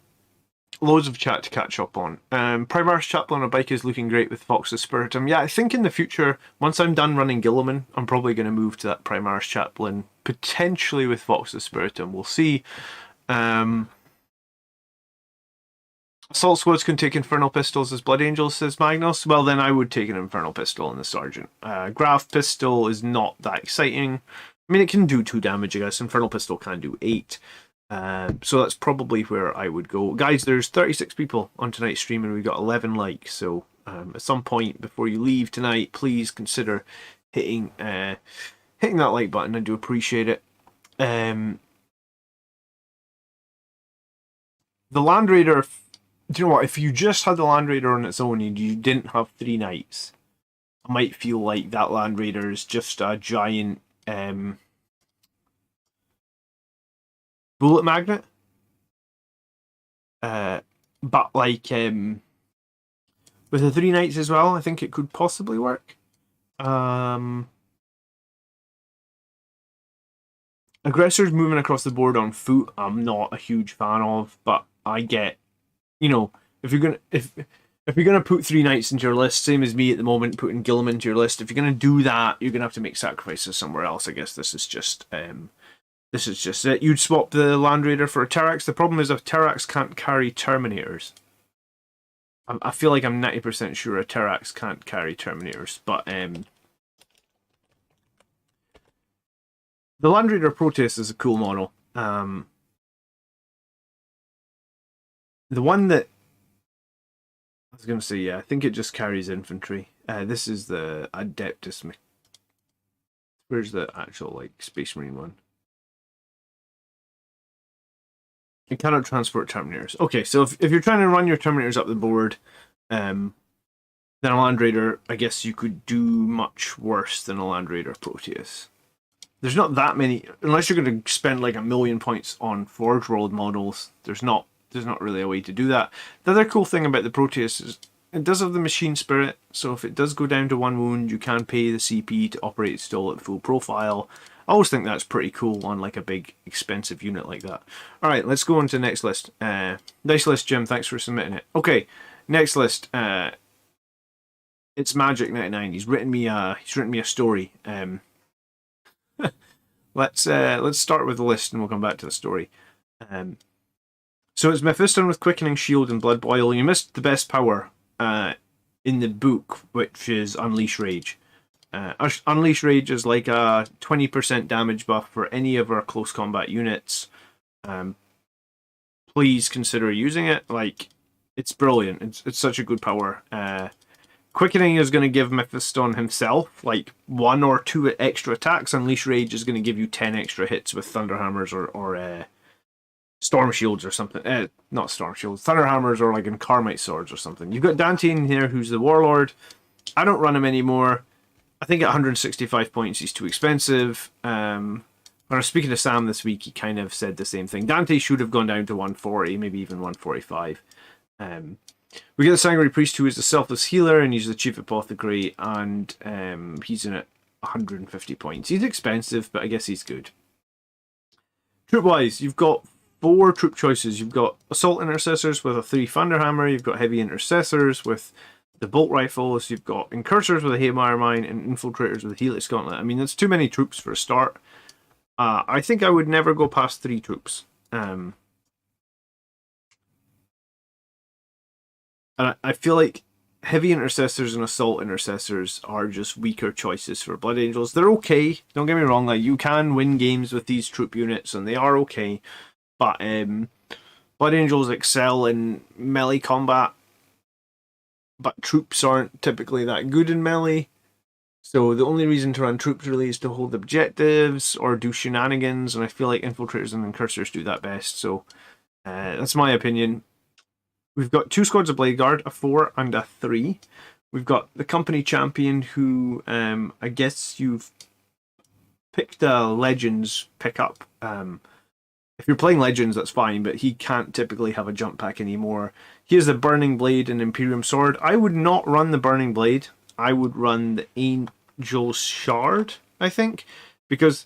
chat to catch up on. Primaris Chaplain on a bike is looking great with Fox's Spiritum. Yeah, I think in the future, once I'm done running Guilliman, I'm probably going to move to that Primaris Chaplain, potentially with Fox's Spiritum. We'll see. Assault squads can take Infernal Pistols as Blood Angels, says Magnus. Well, then I would take an Infernal Pistol in the Sergeant. Graph Pistol is not that exciting. I mean, it can do 2 damage, I guess. Infernal Pistol can do 8. So that's probably where I would go. Guys, there's 36 people on tonight's stream and we've got 11 likes. So at some point before you leave tonight, please consider hitting that like button. I do appreciate it. The Land Raider... Do you know what? If you just had the Land Raider on its own and you didn't have 3 knights, I might feel like that Land Raider is just a giant bullet magnet. But like with the 3 knights as well, I think it could possibly work. Aggressors moving across the board on foot, I'm not a huge fan of, but I get, you know, if you're gonna put 3 knights into your list, same as me at the moment, putting Guilliman into your list, if you're gonna do that, you're gonna have to make sacrifices somewhere else. I guess this is just it. You'd swap the Land Raider for a Terrax. The problem is a Terrax can't carry Terminators. I feel like I'm 90% sure a Terrax can't carry Terminators, but the Land Raider Proteus is a cool model. The one that I was going to say, yeah, I think it just carries infantry. This is the Adeptus. Where's the actual like Space Marine one? It cannot transport Terminators. Okay, so if you're trying to run your Terminators up the board, then a Land Raider, I guess you could do much worse than a Land Raider Proteus. There's not that many, unless you're going to spend like 1,000,000 points on Forge World models. There's not really a way to do that. The other cool thing about the Proteus is it does have the machine spirit, so if it does go down to 1 wound, you can pay the CP to operate still at full profile. I always think that's pretty cool on like a big expensive unit like that. Alright, let's go on to the next list. Nice list, Jim, thanks for submitting it. Okay, next list. It's Magic99. He's written me a story. Let's start with the list and we'll come back to the story. So it's Mephiston with Quickening Shield and Blood Boil. You missed the best power in the book, which is Unleash Rage. Unleash Rage is like a 20% damage buff for any of our close combat units. Please consider using it. Like, it's brilliant. It's such a good power. Quickening is going to give Mephiston himself like 1 or 2 extra attacks. Unleash Rage is going to give you 10 extra hits with Thunderhammers or Storm Shields or something. Not Storm Shields. Thunderhammers or like Incarmite Swords or something. You've got Dante in here who's the Warlord. I don't run him anymore. I think at 165 points he's too expensive. When I was speaking to Sam this week, he kind of said the same thing. Dante should have gone down to 140, maybe even 145. We get the Sanguinary Priest, who is the Selfless Healer, and he's the Chief Apothecary, and he's in at 150 points. He's expensive, but I guess he's good. Troop-wise, you've got 4 troop choices. You've got Assault Intercessors with a 3 Thunderhammer, you've got Heavy Intercessors with the Bolt Rifles, you've got Incursors with a Haymire Mine, and Infiltrators with a Helix Gauntlet. I mean, that's too many troops for a start. I think I would never go past 3 troops. And I feel like Heavy Intercessors and Assault Intercessors are just weaker choices for Blood Angels. They're okay, don't get me wrong, like you can win games with these troop units and they are okay, but Blood Angels excel in melee combat, but troops aren't typically that good in melee. So the only reason to run troops really is to hold objectives or do shenanigans, and I feel like Infiltrators and Incursors do that best. So that's my opinion. We've got 2 squads of Blade Guard, a 4 and a 3. We've got the Company Champion, who I guess you've picked a Legends pickup. If you're playing Legends, that's fine, but he can't typically have a jump pack anymore. He has the Burning Blade and Imperium Sword. I would not run the Burning Blade. I would run the Angel's Shard, I think, because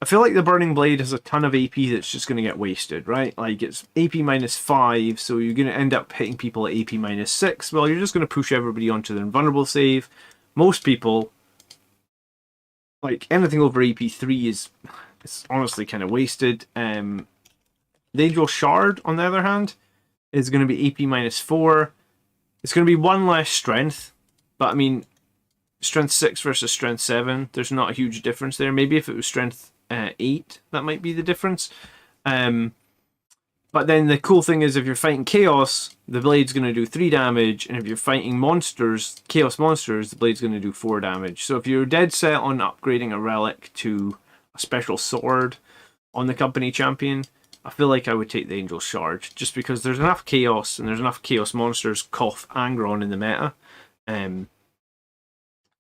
I feel like the Burning Blade has a ton of AP that's just going to get wasted, right? Like, it's AP minus 5, so you're going to end up hitting people at AP minus 6. Well, you're just going to push everybody onto their invulnerable save. Most people, like, anything over AP 3 is it's honestly kind of wasted. The Angel Shard, on the other hand, is going to be AP minus 4. It's going to be 1 less strength, but I mean, strength 6 versus strength 7, there's not a huge difference there. Maybe if it was strength 8, that might be the difference. But then the cool thing is, if you're fighting Chaos, the blade's going to do 3 damage, and if you're fighting monsters, Chaos monsters, the blade's going to do 4 damage. So if you're dead set on upgrading a relic to a special sword on the company champion, I feel like I would take the Angel Shard, just because there's enough Chaos, and there's enough Chaos monsters, Koth, Angron in the meta, to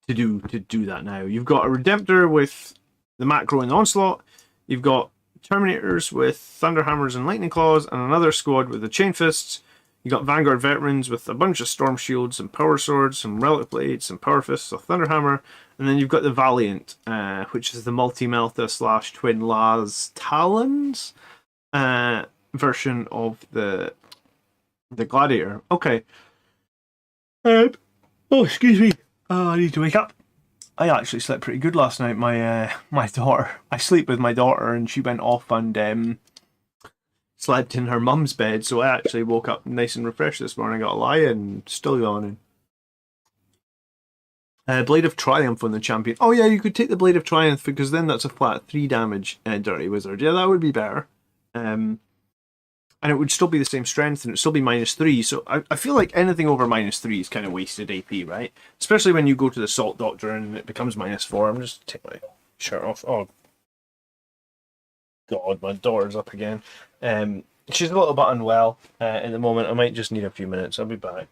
do that now. You've got a Redemptor with the Macro and the Onslaught. You've got Terminators with Thunderhammers and Lightning Claws, and another squad with the Chain Fists. You got Vanguard Veterans with a bunch of Storm Shields and Power Swords, some Relic Blades, some Power Fists, a Thunderhammer, and then you've got the Valiant, which is the Multi-Melta / Twin Laz Talons version of the Gladiator. Okay. Oh, excuse me. Oh, I need to wake up. I actually slept pretty good last night. My daughter, I sleep with my daughter, and she went off and slept in her mum's bed. So I actually woke up nice and refreshed this morning. Got a lie and still yawning. Blade of Triumph on the champion. Oh yeah, you could take the Blade of Triumph, because then that's a flat 3 damage Dirty Wizard. Yeah, that would be better. And it would still be the same strength, and it would still be minus 3. So I feel like anything over minus 3 is kind of wasted AP, right? Especially when you go to the Salt Doctor and it becomes minus 4. I'm just take my shirt off. Oh, God, my daughter's up again. She's a little bit unwell at the moment. I might just need a few minutes. I'll be back.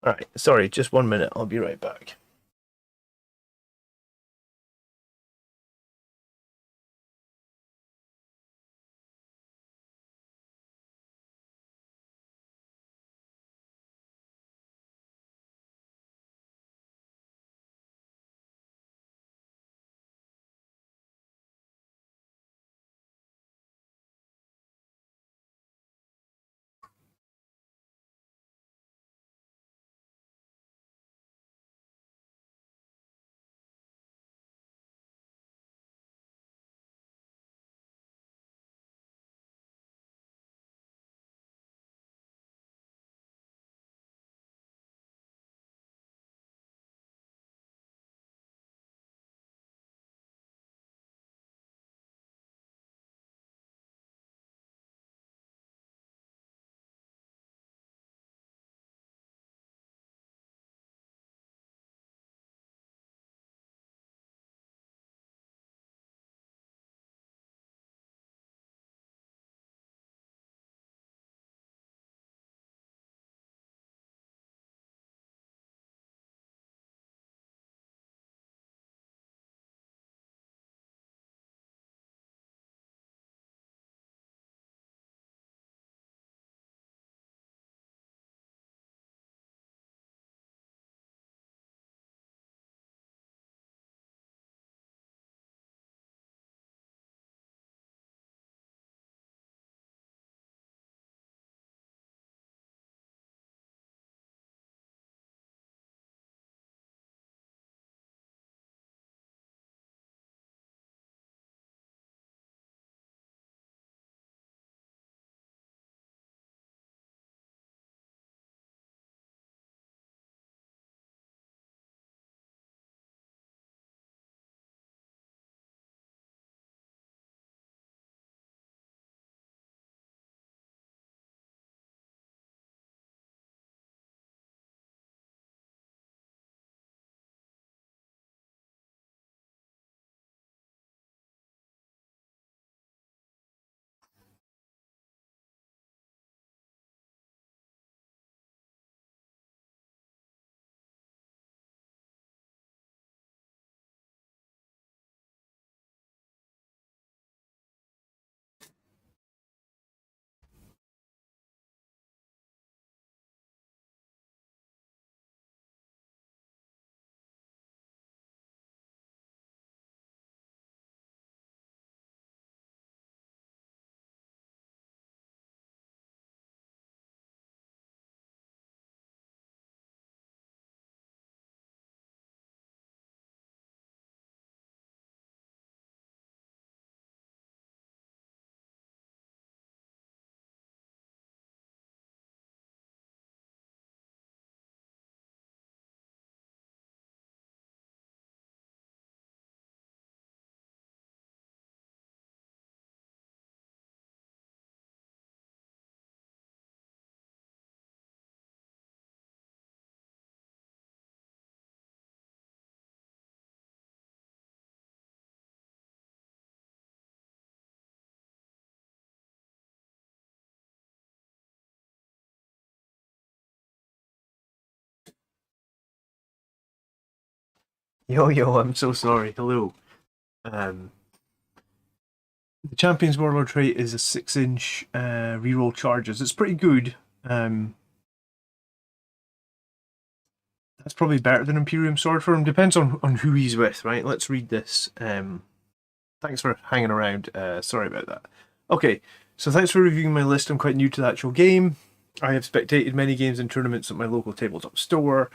Alright, sorry, just 1 minute. I'll be right back. Yo, I'm so sorry. Hello. Um, the Champion's Warlord trait is a 6-inch reroll charges. It's pretty good. That's probably better than Imperium Sword for him. Depends on who he's with, right? Let's read this. Thanks for hanging around. Sorry about that. Okay, so thanks for reviewing my list. I'm quite new to the actual game. I have spectated many games and tournaments at my local tabletop store.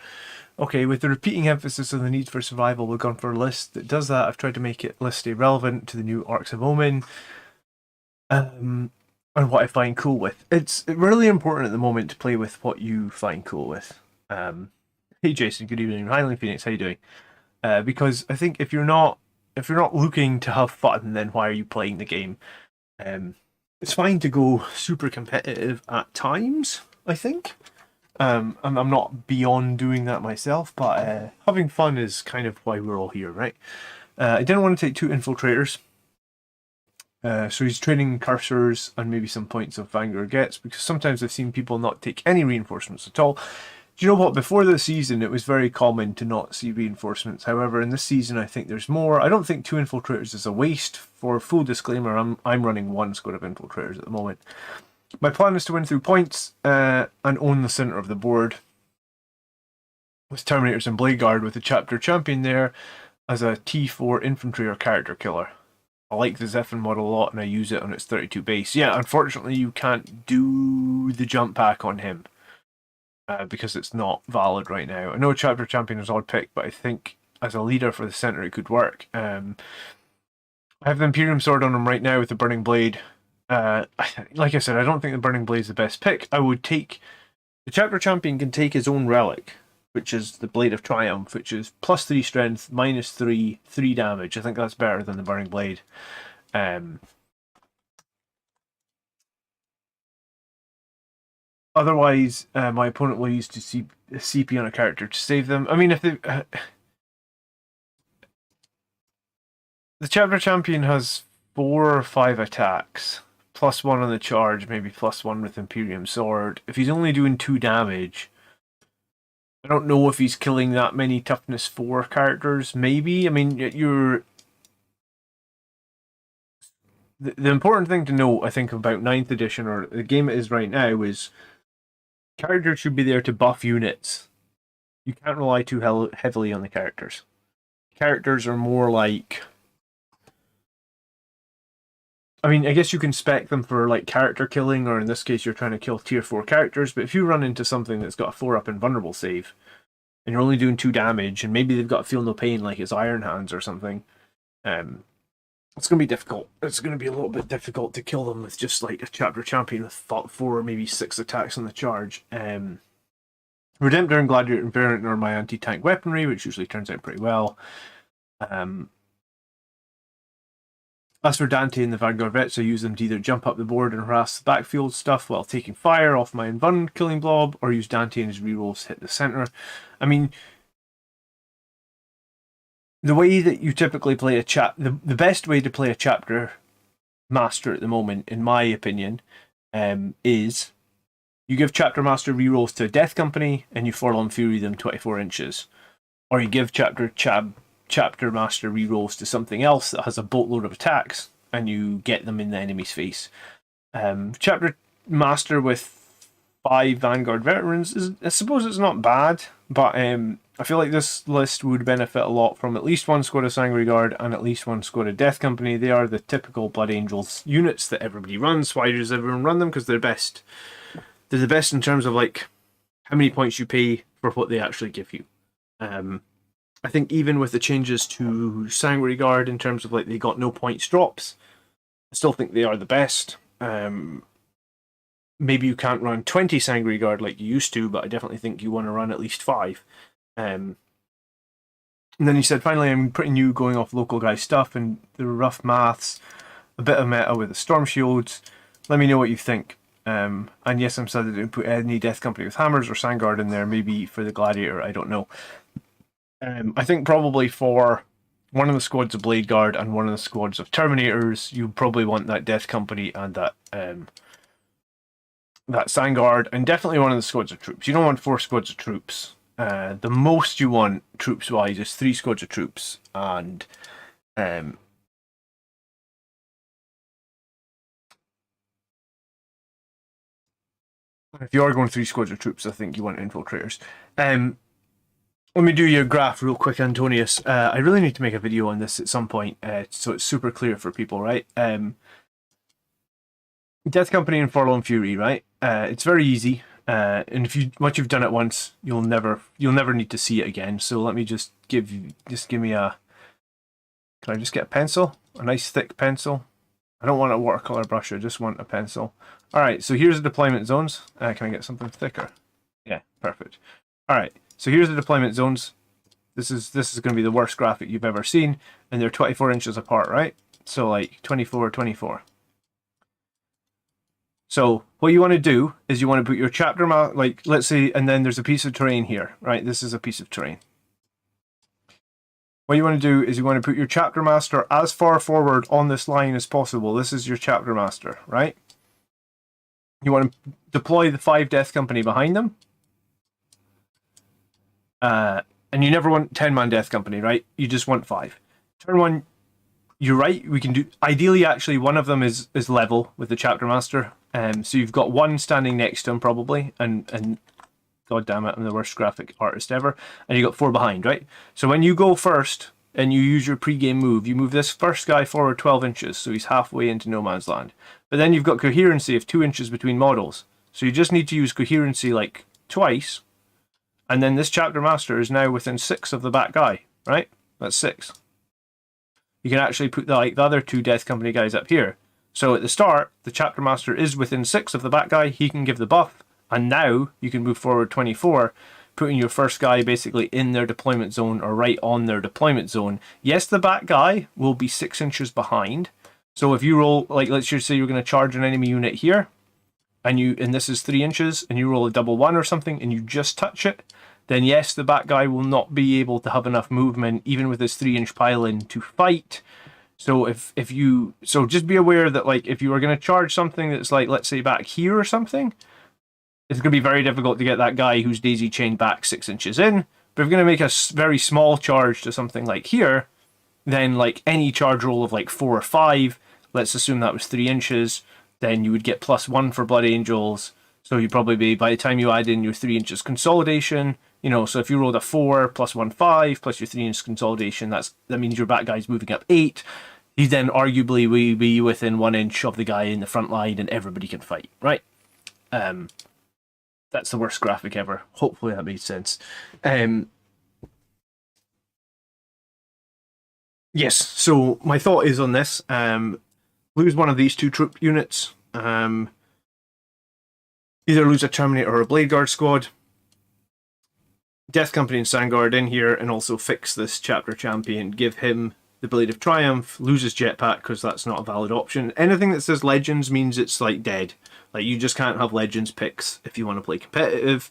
Okay, with the repeating emphasis on the need for survival, we've gone for a list that does that. I've tried to make it list stay relevant to the new Arcs of Omen, and what I find cool with. It's really important at the moment to play with what you find cool with. Hey Jason, good evening. Highland Phoenix, how you doing? Because I think if you're not looking to have fun, then why are you playing the game? It's fine to go super competitive at times, I think. I'm not beyond doing that myself, but having fun is kind of why we're all here, right? I didn't want to take 2 infiltrators. So he's trading cursors and maybe some points of Vanguard gets, because sometimes I've seen people not take any reinforcements at all. Do you know what? Before the season, it was very common to not see reinforcements. However, in this season, I think there's more. I don't think 2 infiltrators is a waste. For full disclaimer, I'm running 1 squad of infiltrators at the moment. My plan is to win through points and own the center of the board with Terminators and Blade Guard, with the chapter champion there as a T4 infantry or character killer. I like the Zephyr model a lot, and I use it on its 32 base. Yeah, unfortunately, you can't do the jump pack on him. Because it's not valid right now. I know Chapter Champion is odd pick, but I think as a leader for the center it could work. I have the Imperium Sword on him right now with the Burning Blade. Like I said, I don't think the Burning Blade is the best pick. I would take... The Chapter Champion can take his own relic, which is the Blade of Triumph, which is +3 strength, -3, 3 damage. I think that's better than the Burning Blade. Otherwise, my opponent will use to CP on a character to save them. I mean, if they... the Chapter Champion has 4 or 5 attacks, +1 on the charge, maybe +1 with Imperium Sword. If he's only doing 2 damage, I don't know if he's killing that many toughness 4 characters. Maybe. I mean, you're... The important thing to note, I think, about 9th edition, or the game it is right now, is characters should be there to buff units. You can't rely too heavily on the characters. Characters are more like... I mean, I guess you can spec them for like character killing, or in this case you're trying to kill tier 4 characters, but if you run into something that's got a 4-up invulnerable save, and you're only doing 2 damage, and maybe they've got Feel No Pain like it's Iron Hands or something, it's going to be difficult. It's going to be a little bit difficult to kill them with just like a Chapter Champion with 4 or maybe 6 attacks on the charge. Redemptor and Gladiator and Variant are my anti-tank weaponry, which usually turns out pretty well. As for Dante and the Vanguard Vets, I use them to either jump up the board and harass the backfield stuff while taking fire off my Invuln killing blob, or use Dante and his rerolls to hit the center. I mean, the way that you typically play the best way to play a chapter master at the moment, in my opinion, is you give chapter master rerolls to a Death Company and you Forlorn Fury them 24 inches, or you give chapter master rerolls to something else that has a boatload of attacks and you get them in the enemy's face. Chapter master with 5 Vanguard veterans is, I suppose it's not bad, but I feel like this list would benefit a lot from at least 1 squad of Sangre Guard and at least 1 squad of Death Company. They are the typical Blood Angels units that everybody runs. Why does everyone run them? Because they're best. They're the best in terms of like how many points you pay for what they actually give you. I think even with the changes to Sangre Guard in terms of like they got no points drops, I still think they are the best. Maybe you can't run 20 Sangre Guard like you used to, but I definitely think you want to run at least 5. And then he said, finally, I'm pretty new going off local guy stuff and the rough maths, a bit of meta with the Storm Shields. Let me know what you think. And yes, I'm sad I didn't put any Death Company with hammers or Sangard in there, maybe for the Gladiator, I don't know. I think probably for one of the squads of Blade Guard and one of the squads of Terminators, you probably want that Death Company and that Sangard, and definitely one of the squads of troops. You don't want 4 squads of troops. The most you want troops wise is 3 squads of troops, and if you are going 3 squads of troops, I think you want infiltrators. Let me do your graph real quick, Antonius. I really need to make a video on this at some point, so it's super clear for people, right? Death Company and Forlorn Fury, right? It's very easy, and once you've done it once, you'll never need to see it again. So let me just give me a. Can I just get a pencil? A nice thick pencil. I don't want a watercolor brush. I just want a pencil. All right. So here's the deployment zones. Can I get something thicker? Yeah, perfect. All right. So here's the deployment zones. This is going to be the worst graphic you've ever seen, and they're 24 inches apart, right? So like 24, 24. So what you want to do is you want to put your chapter map, like let's say, and then there's a piece of terrain here, right? This is a piece of terrain. What you want to do is you want to put your chapter master as far forward on this line as possible. This is your chapter master, right? You want to deploy the 5 Death Company behind them. And you never want 10-man Death Company, right? You just want 5. Turn 1, you're right, we can do, ideally actually one of them is level with the chapter master. So you've got one standing next to him probably, and god damn it, I'm the worst graphic artist ever. And you got 4 behind, right? So when you go first and you use your pre-game move, you move this first guy forward 12 inches, so he's halfway into no man's land. But then you've got coherency of 2 inches between models. So you just need to use coherency like twice, and then this chapter master is now within 6 of the back guy, right? That's 6. You can actually put the other 2 Death Company guys up here. So at the start, the chapter master is within 6 of the back guy. He can give the buff, and now you can move forward 24, putting your first guy basically in their deployment zone or right on their deployment zone. Yes, the back guy will be 6 inches behind. So if you roll, like let's just say you're going to charge an enemy unit here, and this is 3 inches, and you roll a double 1 or something, and you just touch it, then yes, the back guy will not be able to have enough movement, even with his 3-inch pile-in, to fight. So so just be aware that like if you are going to charge something that's like, let's say back here or something, it's going to be very difficult to get that guy who's daisy chained back 6 inches in. But if you're going to make a very small charge to something like here, then like any charge roll of like 4 or 5, let's assume that was 3 inches, then you would get +1 for Blood Angels. So you'd probably be, by the time you add in your 3 inches consolidation, you know, so if you rolled a 4 +1 5 plus your 3 inch consolidation, that means your back guy's moving up 8. He then arguably will be within 1 inch of the guy in the front line, and everybody can fight, right? That's the worst graphic ever. Hopefully that made sense. Yes, so my thought is on this. Lose one of these 2 troop units. Either lose a Terminator or a Blade Guard squad. Death Company and Sandguard in here, and also fix this chapter champion. Give him the Blade of Triumph. Lose his jetpack because that's not a valid option. Anything that says Legends means it's like dead. Like you just can't have Legends picks if you want to play competitive.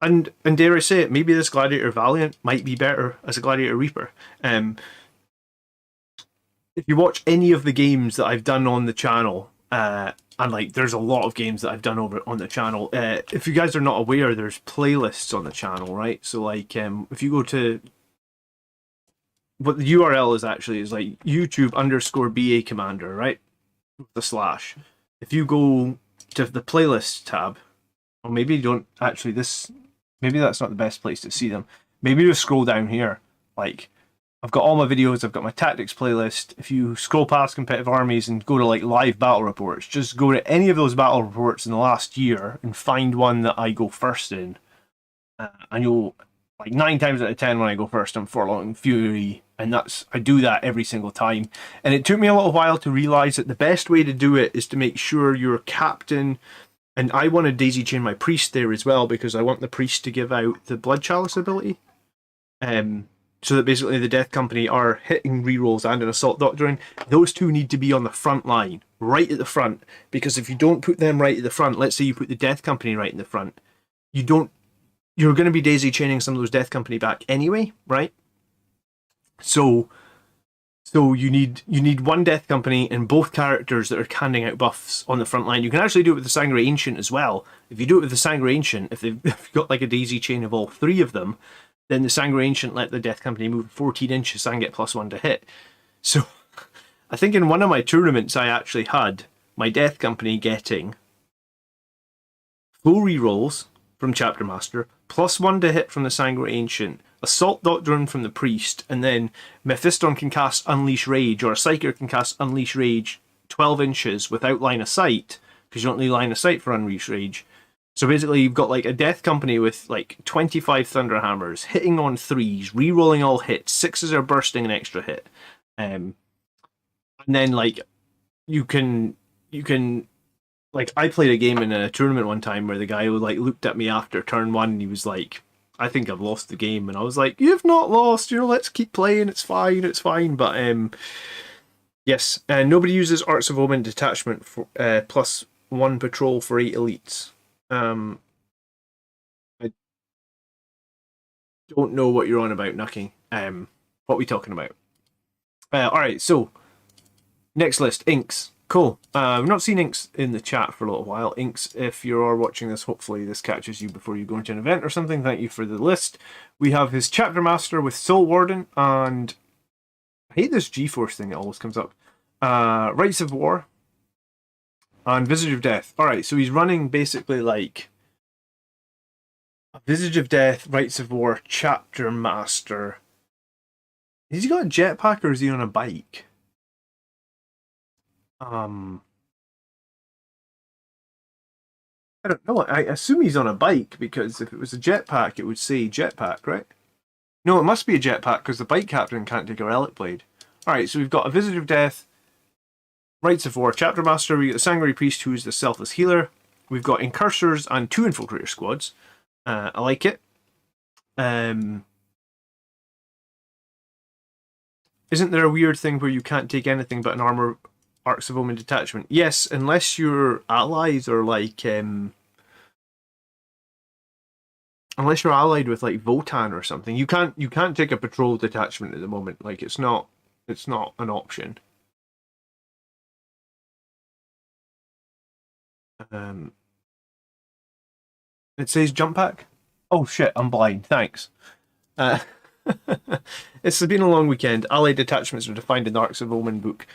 And dare I say it, maybe this Gladiator Valiant might be better as a Gladiator Reaper. If you watch any of the games that I've done on the channel, and like there's a lot of games that I've done over on the channel, if you guys are not aware, there's playlists on the channel, right? So like if you go to what the URL is actually is like YouTube_BA Commander, right? The slash. If you go to the playlist tab, or maybe you don't actually maybe that's not the best place to see them. Maybe just scroll down here. Like I've got all my videos, I've got my tactics playlist. If you scroll past competitive armies and go to like live battle reports, just go to any of those battle reports in the last year and find one that I go first in. And you'll, like 9 times out of 10 when I go first, I'm Forlorn Fury. And I do that every single time. And it took me a little while to realize that the best way to do it is to make sure your captain, and I want to daisy chain my priest there as well, because I want the priest to give out the Blood Chalice ability. So that basically the Death Company are hitting rerolls and an Assault Doctrine. Those 2 need to be on the front line, right at the front. Because if you don't put them right at the front, let's say you put the Death Company right in the front, you're going to be daisy chaining some of those Death Company back anyway, right? So So you need one Death Company and both characters that are handing out buffs on the front line. You can actually do it with the Sangre Ancient as well. If you do it with the Sangre Ancient, if you've got like a daisy chain of all three of them, then the Sangre Ancient let the Death Company move 14 inches and get +1 to hit. So I think in one of my tournaments I actually had my Death Company getting full rerolls from Chapter Master, +1 to hit from the Sangre Ancient, Assault Doctrine from the Priest, and then Mephiston can cast Unleash Rage, or a Psyker can cast Unleash Rage 12 inches without line of sight, because you don't need line of sight for Unleash Rage. So basically you've got like a Death Company with like 25 Thunderhammers, hitting on 3s, re-rolling all hits, 6s are bursting an extra hit. And then like you can like, I played a game in a tournament one time where the guy like looked at me after turn 1 and he was like, I think I've lost the game. And I was like, you've not lost, let's keep playing, it's fine. But yes, nobody uses Arts of Omen detachment for +1 patrol for 8 elites. I don't know what you're on about, Nucky. What are we talking about? Alright, so next list, Inks. Cool. I've not seen Inks in the chat for a little while. Inks, if you are watching this, hopefully this catches you before you go into an event or something. Thank you for the list. We have his Chapter Master with Soul Warden, and I hate this G-Force thing that always comes up. Rites of War, and Visage of Death. Alright, so he's running basically like Visage of Death, Rites of War, Chapter Master. Has he got a jetpack or is he on a bike? I don't know. I assume he's on a bike, because if it was a jetpack, it would say jetpack, right? No, it must be a jetpack because the bike captain can't take a relic blade. Alright, so we've got a Visage of Death, Rites of War, Chapter Master. We got the Sanguinary Priest, who's the selfless healer. We've got Incursors and 2 Infiltrator squads. I like it. Isn't there a weird thing where you can't take anything but an armor Arcs of Omen detachment? Yes, unless your allies are like unless you're allied with like Votan or something, you can't take a patrol detachment at the moment. Like it's not an option. It says jump pack. Oh shit, I'm blind. Thanks. It's been a long weekend. Allied detachments are defined in the Arcs of Omen book.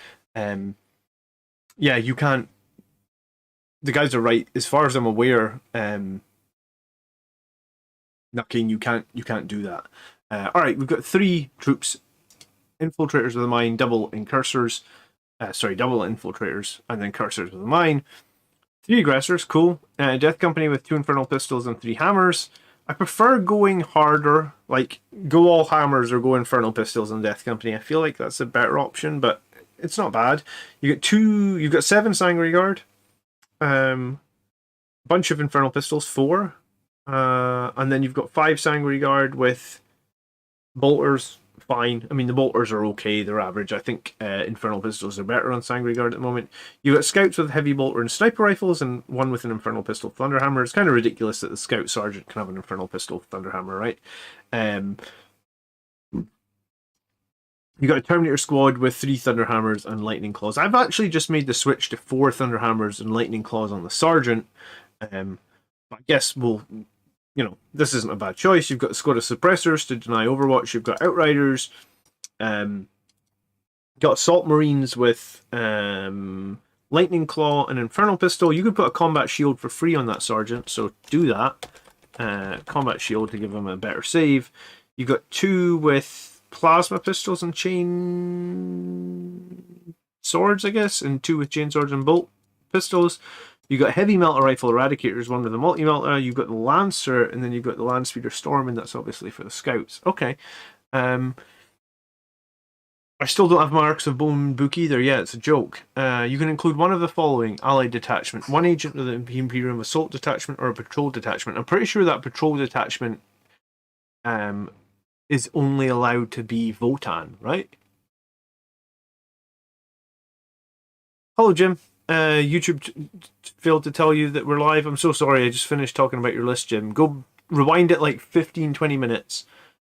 Yeah, you can't. The guys are right. As far as I'm aware, Nucking, you can't do that. Alright, we've got 3 troops. Infiltrators of the Mine, double Incursors. Double Infiltrators, and then Cursors of the Mine. 3 Aggressors, cool. Death Company with 2 Infernal Pistols and 3 Hammers. I prefer going harder, like go all hammers or go Infernal Pistols in Death Company. I feel like that's a better option, but it's not bad. You've got 7 Sangre Guard, bunch of Infernal Pistols, 4, and then you've got 5 Sangre Guard with bolters. Fine. I mean, the bolters are okay, they're average. I think Infernal Pistols are better on Sangre Guard at the moment. You've got scouts with heavy bolter and sniper rifles, and 1 with an Infernal Pistol Thunderhammer. It's kind of ridiculous that the scout sergeant can have an Infernal Pistol Thunderhammer, right? You got a Terminator squad with 3 Thunderhammers and Lightning Claws. I've actually just made the switch to 4 Thunderhammers and Lightning Claws on the sergeant. But I guess this isn't a bad choice. You've got a squad of suppressors to deny Overwatch. You've got Outriders. Got Assault Marines with Lightning Claw and Infernal Pistol. You could put a Combat Shield for free on that sergeant, so do that. Combat Shield to give him a better save. You've got 2 with Plasma Pistols and Chain Swords, I guess, and 2 with Chain Swords and Bolt Pistols. You've got Heavy Melter Rifle Eradicators, 1 with a Multi-Melter. You've got the Lancer, and then you've got the Landspeeder Storm, and that's obviously for the Scouts. Okay. I still don't have my Arcs of Omen book either. Yeah, it's a joke. You can include one of the following allied detachment: 1 agent of the Imperium Assault Detachment or a Patrol Detachment. I'm pretty sure that Patrol Detachment is only allowed to be Votan, right? Hello, Jim. YouTube failed to tell you that we're live. I'm so sorry. I just finished talking about your list, Jim. Go rewind it like 15-20 minutes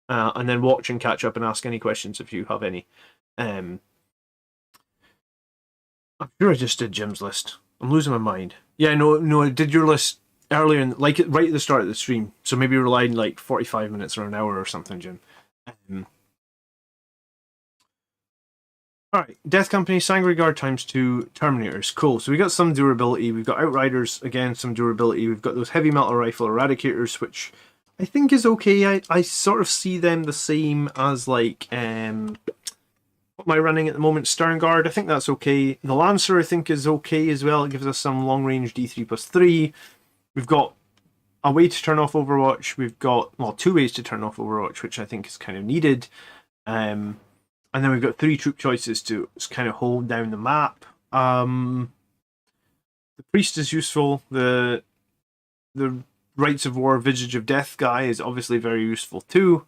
and then watch and catch up and ask any questions if you have any. I'm sure I just did Jim's list. I'm losing my mind. Yeah, no, I did your list earlier, right at the start of the stream. So maybe we're relying like 45 minutes or an hour or something, Jim. Alright, Death Company, Sangre Guard ×2, Terminators. Cool. So we got some durability. We've got Outriders, again, some durability. We've got those Heavy Metal Rifle Eradicators, which I think is okay. I sort of see them the same as like what am I running at the moment? Stern Guard. I think that's okay. The Lancer I think is okay as well. It gives us some long range D3+3. We've got a way to turn off Overwatch. We've got, well, 2 ways to turn off Overwatch, which I think is kind of needed. And then we've got 3 troop choices to kind of hold down the map. The Priest is useful. The Rites of War, Visage of Death guy is obviously very useful too.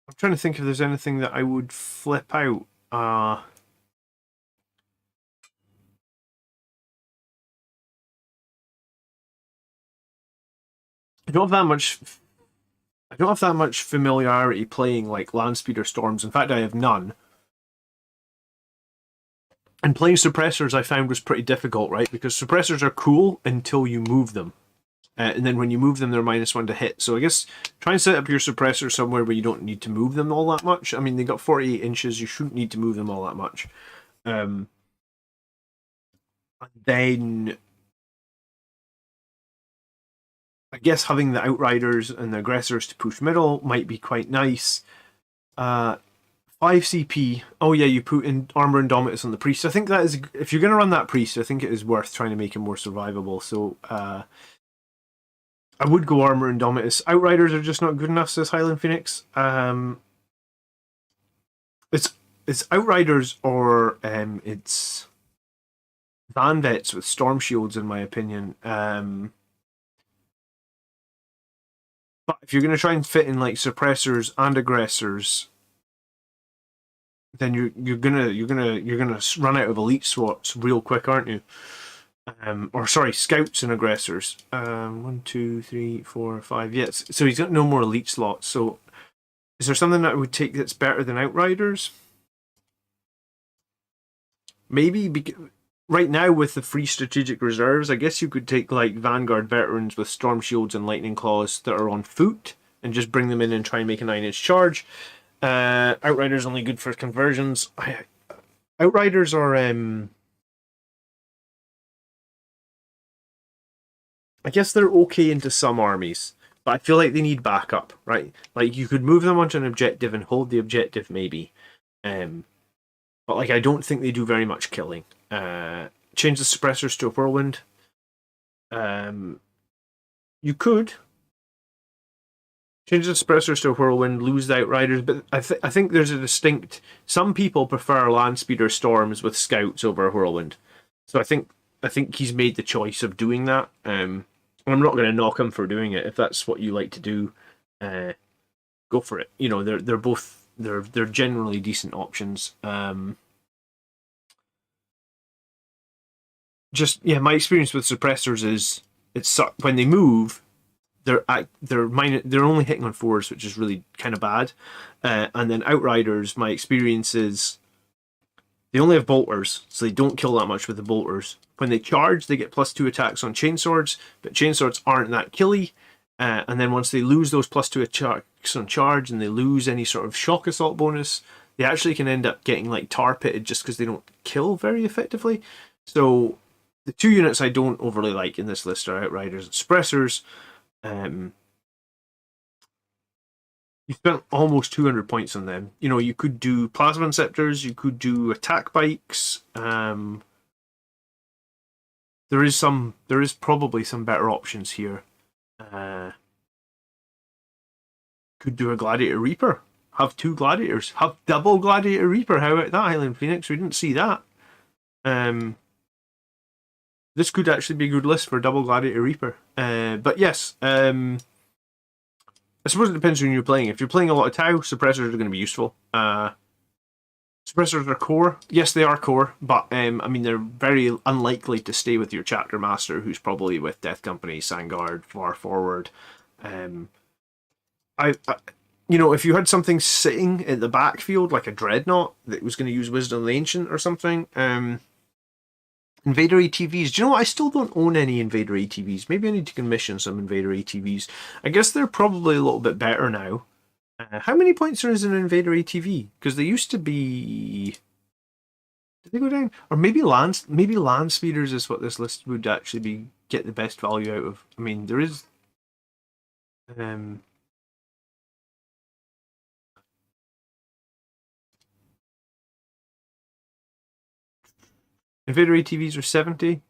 I'm trying to think if there's anything that I would flip out. I don't have that much. I don't have that much familiarity playing like Landspeeder Storms. In fact, I have none. And playing suppressors I found was pretty difficult, right? Because suppressors are cool until you move them. And then when you move them, they're -1 to hit. So I guess try and set up your suppressor somewhere where you don't need to move them all that much. I mean, they got 48 inches. You shouldn't need to move them all that much. And then I guess having the Outriders and the Aggressors to push middle might be quite nice. 5 CP. Oh yeah, you put in Armor Indomitus on the Priest. I think that is, if you're going to run that Priest, I think it is worth trying to make him more survivable. So I would go Armor Indomitus. Outriders are just not good enough, says Highland Phoenix. It's Outriders or it's Van Vets with Storm Shields, in my opinion. But if you're going to try and fit in like suppressors and aggressors, then you're gonna run out of elite slots real quick, aren't you? Or sorry, scouts and aggressors. 1, 2, 3, 4, 5. Yes, so he's got no more elite slots. So, is there something that I would take that's better than Outriders? Maybe right now with the free strategic reserves, I guess you could take like Vanguard veterans with Storm Shields and Lightning Claws that are on foot and just bring them in and try and make a 9-inch charge. Outriders only good for conversions. Outriders are I guess they're okay into some armies, but I feel like they need backup, right? Like you could move them onto an objective and hold the objective maybe. But like I don't think they do very much killing. Change the suppressors to a whirlwind. You could change the suppressors to a whirlwind, lose the Outriders, but I think there's a distinct. Some people prefer Landspeeder Storms with scouts over a whirlwind, so I think he's made the choice of doing that. I'm not going to knock him for doing it. If that's what you like to do, go for it. You know, they're both they're generally decent options. Just yeah, my experience with suppressors is it's when they move, they're only hitting on 4s, which is really kind of bad. And then Outriders, my experience is they only have bolters, so they don't kill that much with the bolters. When they charge, they get +2 attacks on chainswords, but chainswords aren't that killy. And then once they lose those +2 attacks on charge and they lose any sort of shock assault bonus, they actually can end up getting like tar pitted just because they don't kill very effectively. So the 2 units I don't overly like in this list are Outriders and Suppressors. You spent almost 200 points on them. You know, you could do Plasma Inceptors, you could do Attack Bikes. There is probably some better options here. Could do a Gladiator Reaper. Have 2 Gladiators. Have double Gladiator Reaper. How about that, Highland Phoenix? We didn't see that. This could actually be a good list for double Gladiator Reaper. But yes, I suppose it depends on who you're playing. If you're playing a lot of Tau, suppressors are going to be useful. Suppressors are core. Yes, they are core, but I mean they're very unlikely to stay with your chapter master, who's probably with Death Company, Sangard, far forward. you know, if you had something sitting in the backfield, like a dreadnought that was going to use Wisdom of the Ancient or something, Invader ATVs. Do you know what? I still don't own any Invader ATVs. Maybe I need to commission some Invader ATVs. I guess they're probably a little bit better now. How many points are in an Invader ATV? Because they used to be. Did they go down? Or maybe land speeders is what this list would actually be get the best value out of. I mean, there is. Invader ATVs are 70.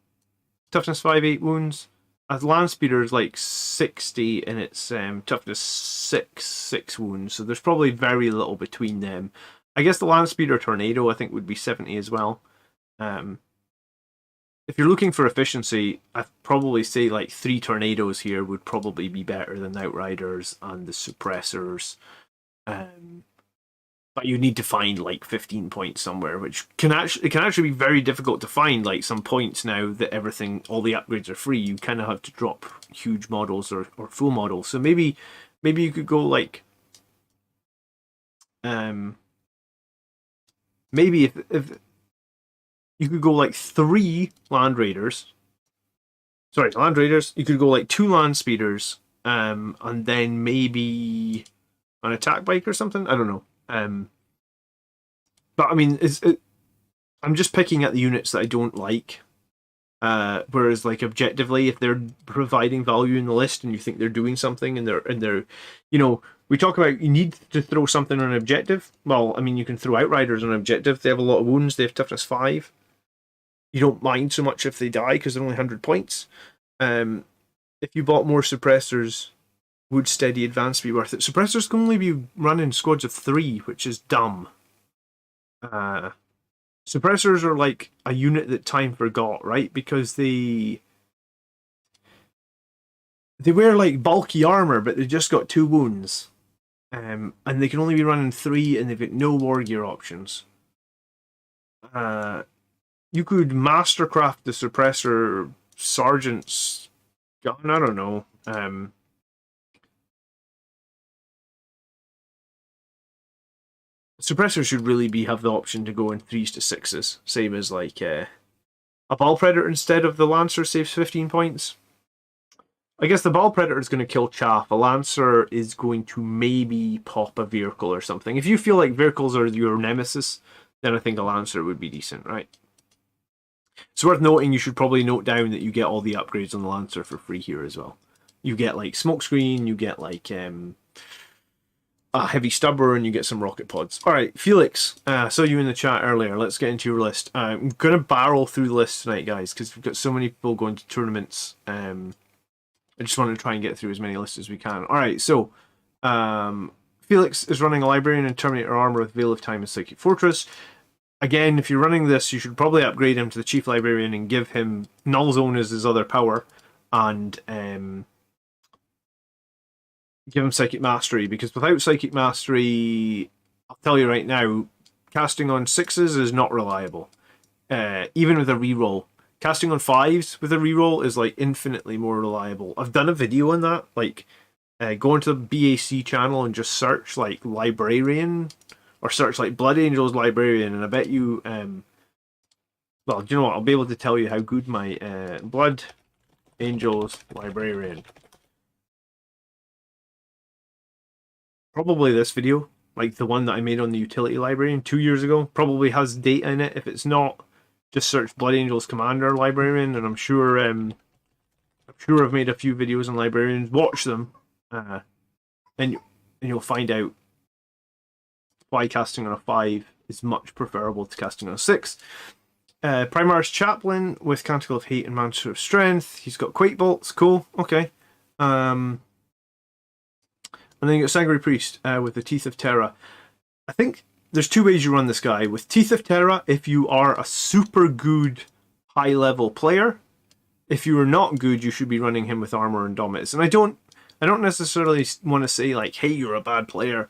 Toughness 5, 8 wounds. A land speeder is like 60 and it's toughness 6 wounds. So there's probably very little between them. I guess the land speeder tornado I think would be 70 as well. If you're looking for efficiency, I'd probably say like 3 tornadoes here would probably be better than Outriders and the suppressors. But you need to find like 15 points somewhere, which can actually be very difficult to find. Like some points now that all the upgrades are free, you kind of have to drop huge models or full models. So maybe you could go like, maybe if you could go like 3 Land Raiders. Sorry, Land Raiders. You could go like 2 Land Speeders, and then maybe an attack bike or something. I don't know. But I mean, I'm just picking at the units that I don't like. Whereas, like objectively, if they're providing value in the list and you think they're doing something and they're, you know, we talk about you need to throw something on an objective. Well, I mean, you can throw Outriders on an objective. They have a lot of wounds. They have toughness 5. You don't mind so much if they die because they're only 100 points. If you bought more suppressors, would steady advance be worth it? Suppressors can only be running squads of 3, which is dumb. Suppressors are like a unit that time forgot, right? Because they wear like bulky armor, but they just got 2 wounds. And they can only be running 3, and they've got no war gear options. You could mastercraft the suppressor sergeant's gun. I don't know. Suppressors should really have the option to go in 3s to 6s, same as like a Ball Predator instead of the Lancer saves 15 points. I guess the Ball Predator is going to kill chaff. A Lancer is going to maybe pop a vehicle or something. If you feel like vehicles are your nemesis, then I think a Lancer would be decent, right? It's worth noting, you should probably note down that you get all the upgrades on the Lancer for free here as well. You get like smokescreen, you get like a heavy stubber, and you get some rocket pods. Alright, Felix, I saw you in the chat earlier. Let's get into your list. I'm going to barrel through the list tonight, guys, because we've got so many people going to tournaments. I just want to try and get through as many lists as we can. Alright, so Felix is running a Librarian and Terminator armor with Veil of Time and Psychic Fortress. Again, if you're running this, you should probably upgrade him to the Chief Librarian and give him Null Zone as his other power, and give him Psychic Mastery, because without Psychic Mastery, I'll tell you right now, casting on 6s is not reliable. Even with a reroll. Casting on 5s with a reroll is like infinitely more reliable. I've done a video on that, like go into the BAC channel and just search like Librarian, or search like Blood Angels Librarian, and I bet you, well, do you know what, I'll be able to tell you how good my Blood Angels Librarian. Probably this video, like the one that I made on the Utility Librarian 2 years ago, probably has data in it. If it's not, just search Blood Angels Commander Librarian, and I'm sure I've made a few videos on Librarians. Watch them, and you'll find out why casting on a 5 is much preferable to casting on a 6. Primar's Chaplain with Canticle of Hate and Mantra of Strength. He's got Quake Bolts, cool, okay. And then you got Sanguinary Priest with the Teeth of Terra. I think there's 2 ways you run this guy. With Teeth of Terra, if you are a super good high-level player. If you are not good, you should be running him with Armor and Dominus. And I don't necessarily want to say, like, hey, you're a bad player,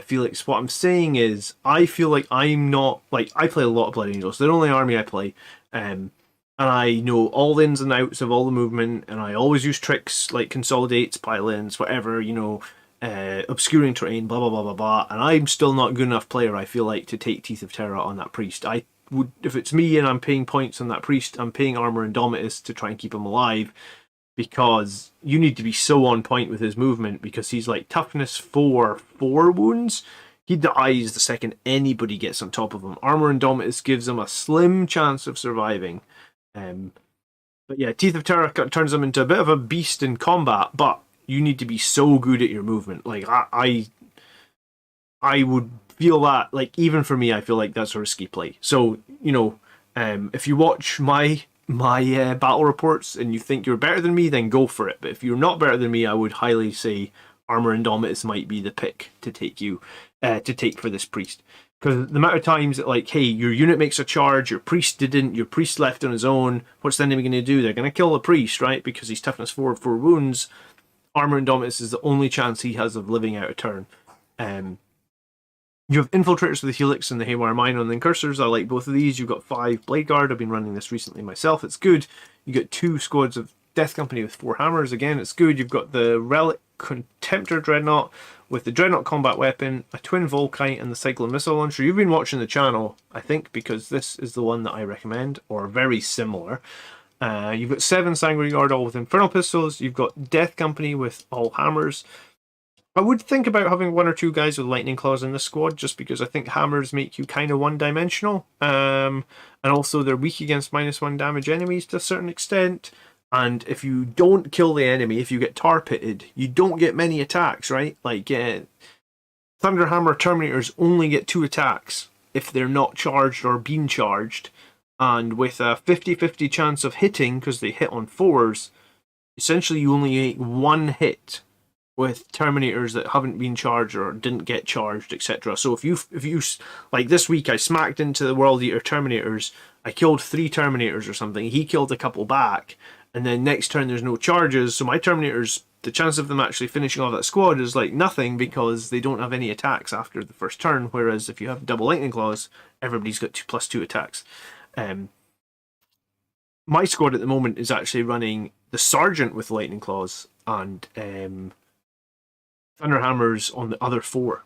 Felix. What I'm saying is, I feel like I'm not... Like, I play a lot of Blood Angels. They're the only army I play. And I know all the ins and outs of all the movement, and I always use tricks like consolidates, pile-ins, whatever, you know, obscuring terrain, blah blah blah blah blah, and I'm still not a good enough player, I feel like, to take Teeth of Terra on that priest. I would, if it's me and I'm paying points on that priest, I'm paying Armor Indomitus to try and keep him alive, because you need to be so on point with his movement, because he's like toughness 4 wounds. He dies the second anybody gets on top of him. Armor Indomitus gives him a slim chance of surviving. But yeah, Teeth of Terra turns him into a bit of a beast in combat, but you need to be so good at your movement. Like, I would feel that, like, even for me, I feel like that's a risky play. So, you know, if you watch my battle reports and you think you're better than me, then go for it. But if you're not better than me, I would highly say Armor Indomitus might be the pick to take for this priest. Because the amount of times that, like, hey, your unit makes a charge, your priest didn't, your priest left on his own, what's the enemy going to do? They're going to kill the priest, right? Because he's toughness 4 wounds. Armor Indomitus is the only chance he has of living out a turn. You have Infiltrators with the Helix and the Haywire Mine on the Incursors. I like both of these. You've got 5 Blade Guard. I've been running this recently myself. It's good. You get 2 squads of Death Company with 4 hammers. Again, it's good. You've got the Relic Contemptor Dreadnought with the Dreadnought combat weapon, a Twin Volkite, and the Cyclone Missile Launcher. You've been watching the channel, I think, because this is the one that I recommend, or very similar. You've got 7 Sanguinary Guard, all with Infernal Pistols. You've got Death Company with all hammers. I would think about having 1 or 2 guys with Lightning Claws in the squad, just because I think hammers make you kind of one-dimensional. And also they're weak against -1 damage enemies to a certain extent. And if you don't kill the enemy, if you get tar pitted, you don't get many attacks, right? Like, Thunderhammer Terminators only get 2 attacks if they're not charged or being charged. And with a 50-50 chance of hitting, because they hit on 4s, essentially you only get 1 hit with Terminators that haven't been charged or didn't get charged, etc. So if you like this week, I smacked into the World Eater Terminators, I killed 3 Terminators or something, he killed a couple back, and then next turn there's no charges, so my Terminators, the chance of them actually finishing off that squad is like nothing, because they don't have any attacks after the first turn, whereas if you have double Lightning Claws, everybody's got 2+2 attacks. My squad at the moment is actually running the Sergeant with Lightning Claws and Thunderhammers on the other 4.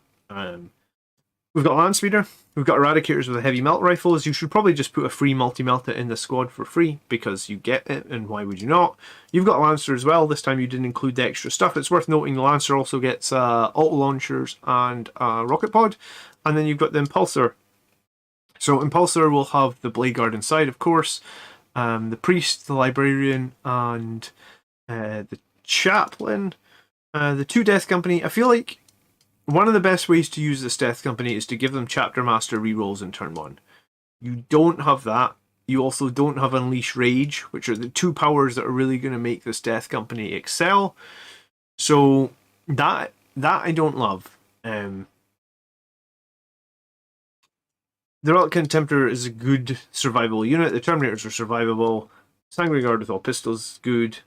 We've got Landspeeder, we've got Eradicators with the heavy melt rifles. You should probably just put a free multi-melta in the squad for free, because you get it, and why would you not? You've got Lancer as well. This time you didn't include the extra stuff. It's worth noting the Lancer also gets auto launchers and rocket pod, and then you've got the Impulsor. So Impulsor will have the Blade Guard inside, of course, the Priest, the Librarian, and the Chaplain. The 2 Death Company, I feel like one of the best ways to use this Death Company is to give them Chapter Master rerolls in turn 1. You don't have that. You also don't have Unleash Rage, which are the 2 powers that are really going to make this Death Company excel. So that I don't love. The Relic Contemptor is a good survivable unit. The Terminators are survivable. Sanguinary Guard with all pistols, good.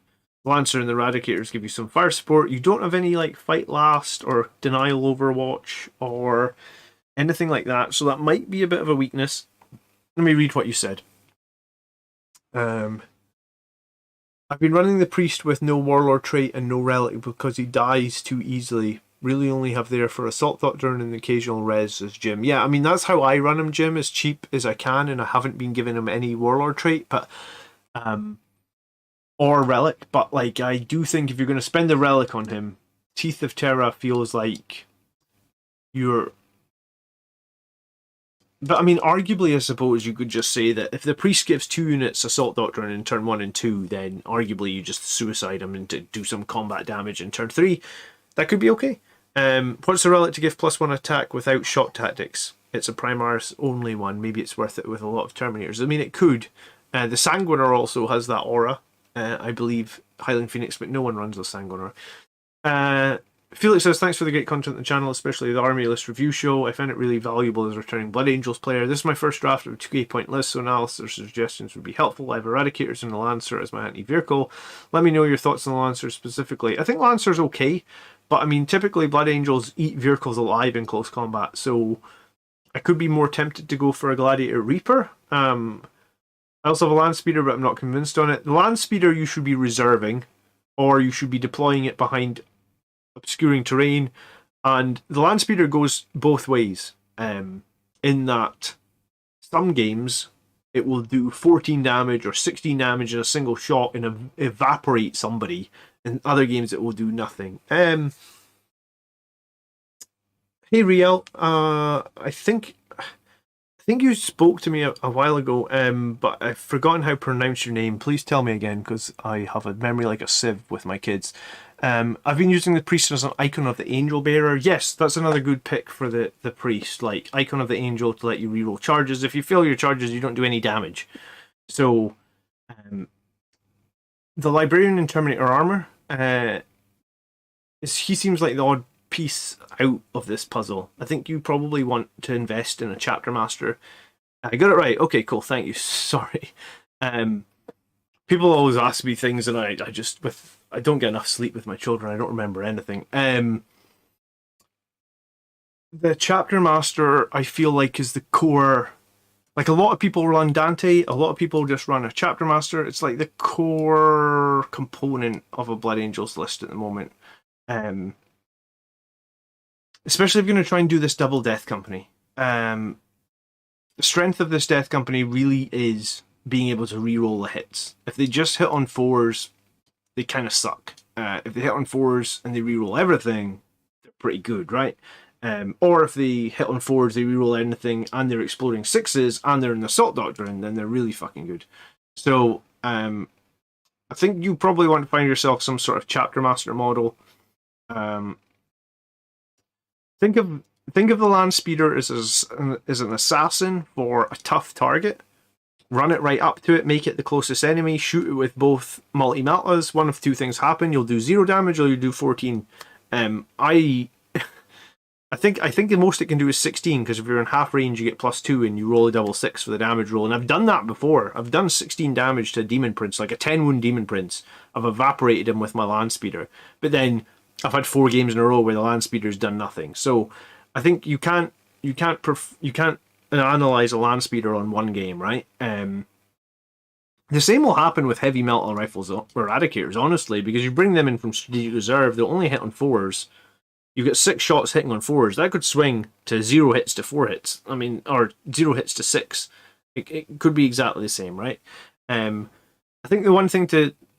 Lancer and the Eradicators give you some fire support. You don't have any like Fight Last or Denial Overwatch or anything like that, so that might be a bit of a weakness. Let me read what you said. I've been running the Priest with no Warlord trait and no Relic because he dies too easily. Really only have there for Assault Doctor and an occasional res as Jim. Yeah, I mean, that's how I run him, Jim, as cheap as I can, and I haven't been giving him any Warlord trait, but or Relic, but like, I do think if you're going to spend the Relic on him, Teeth of Terra feels like you're... But I mean, arguably, I suppose you could just say that if the Priest gives 2 units Assault Doctrine in turn 1 and 2, then arguably you just suicide him and to do some combat damage in turn 3. That could be okay. What's the Relic to give +1 attack without shot tactics? It's a Primaris only one. Maybe it's worth it with a lot of Terminators. I mean, it could. The Sanguiner also has that aura. I believe Highland Phoenix, but no one runs the Sanguiner. Felix says, thanks for the great content on the channel, especially the Army List review show. I found it really valuable as a returning Blood Angels player. This is my first draft of a 2K point list, so analysis or suggestions would be helpful. I have Eradicators and the Lancer as my anti-vehicle. Let me know your thoughts on the Lancer specifically. I think Lancer's okay, but I mean, typically Blood Angels eat vehicles alive in close combat, so I could be more tempted to go for a Gladiator Reaper. I also have a Landspeeder, but I'm not convinced on it. The Landspeeder you should be reserving, or you should be deploying it behind obscuring terrain, and the land speeder goes both ways. In that some games it will do 14 damage or 16 damage in a single shot and evaporate somebody. In other games it will do nothing. Hey Riel, I think you spoke to me a while ago, but I've forgotten how to pronounce your name. Please tell me again, because I have a memory like a sieve with my kids. I've been using the priest as an icon of the angel bearer. Yes, that's another good pick for the priest. Like, icon of the angel to let you reroll charges. If you fail your charges, you don't do any damage. So, the librarian in Terminator Armor, he seems like the odd piece out of this puzzle. I think you probably want to invest in a chapter master. I got it right. Okay, cool. Thank you. Sorry. People always ask me things, and I don't get enough sleep with my children. I don't remember anything. The chapter master, I feel like, is the core. Like, a lot of people run Dante, a lot of people just run a chapter master. It's like the core component of a Blood Angels list at the moment. Especially if you're going to try and do this double Death Company. The strength of this Death Company really is being able to reroll the hits. If they just hit on 4s, they kind of suck. If they hit on 4s and they reroll everything, they're pretty good, right? Or if they hit on 4s, they reroll anything, and they're exploding 6s, and they're in the Assault Doctrine, then they're really fucking good. So, I think you probably want to find yourself some sort of chapter master model. Think of the land speeder as an assassin for a tough target. Run it right up to it, make it the closest enemy, shoot it with both multi-matlas. One of two things happen: you'll do 0 damage, or you do 14. I think the most it can do is 16, because if you're in half range, you get +2, and you roll a double 6 for the damage roll. And I've done that before. I've done 16 damage to a Demon Prince, like a 10 wound Demon Prince. I've evaporated him with my land speeder, but then I've had 4 games in a row where the land speeder's done nothing. So I think you can't analyze a land speeder on one game, right? The same will happen with heavy metal rifles or eradicators, honestly, because you bring them in from strategic reserve, they'll only hit on 4s. You get 6 shots hitting on 4s. That could swing to 0 hits to 4 hits. I mean, or 0 hits to 6. It could be exactly the same, right? I think the one thing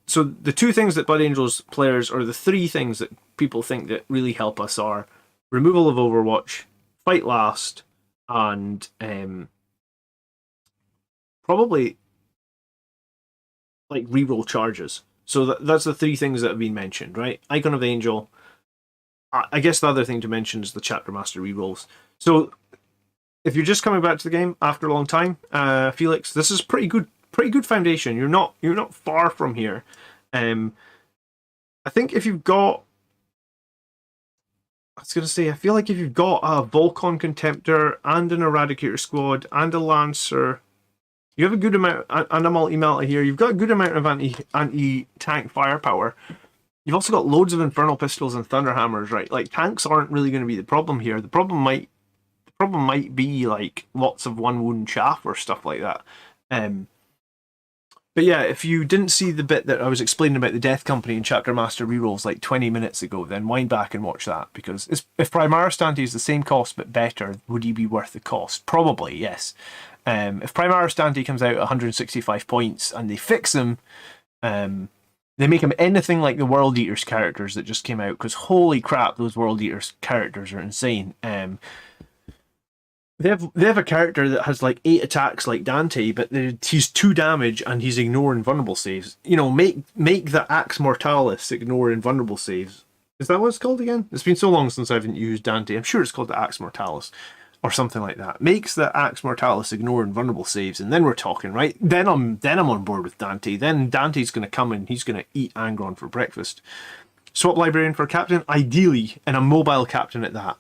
so the 2 things that Blood Angels players, or the 3 things that people think that really help us, are removal of Overwatch, fight last, and probably like reroll charges. So that's the 3 things that have been mentioned, right? Icon of the Angel. I guess the other thing to mention is the chapter master rerolls. So if you're just coming back to the game after a long time, Felix, this is pretty good foundation. You're not far from here. I think if you've got, I feel like if you've got a Volcon Contemptor and an Eradicator squad and a Lancer, you have a good amount, and a multi-melta here, you've got a good amount of anti-tank firepower. You've also got loads of Infernal Pistols and Thunderhammers, right? Like, tanks aren't really going to be the problem here. The problem might be like lots of 1 wound chaff or stuff like that. But yeah, if you didn't see the bit that I was explaining about the Death Company and Chapter Master rerolls like 20 minutes ago, then wind back and watch that, because if Primaris Dante is the same cost but better, would he be worth the cost? Probably, yes. If Primaris Dante comes out at 165 points and they fix him, they make him anything like the World Eaters characters that just came out, because holy crap, those World Eaters characters are insane. They have a character that has like 8 attacks like Dante, but he's 2 damage and he's ignoring vulnerable saves. You know, make the Axe Mortalis ignore invulnerable saves. Is that what it's called again? It's been so long since I haven't used Dante. I'm sure it's called the Axe Mortalis or something like that. Makes the Axe Mortalis ignore invulnerable saves, and then we're talking, right? Then I'm on board with Dante. Then Dante's going to come and he's going to eat Angron for breakfast. Swap Librarian for a captain, ideally, and a mobile captain at that.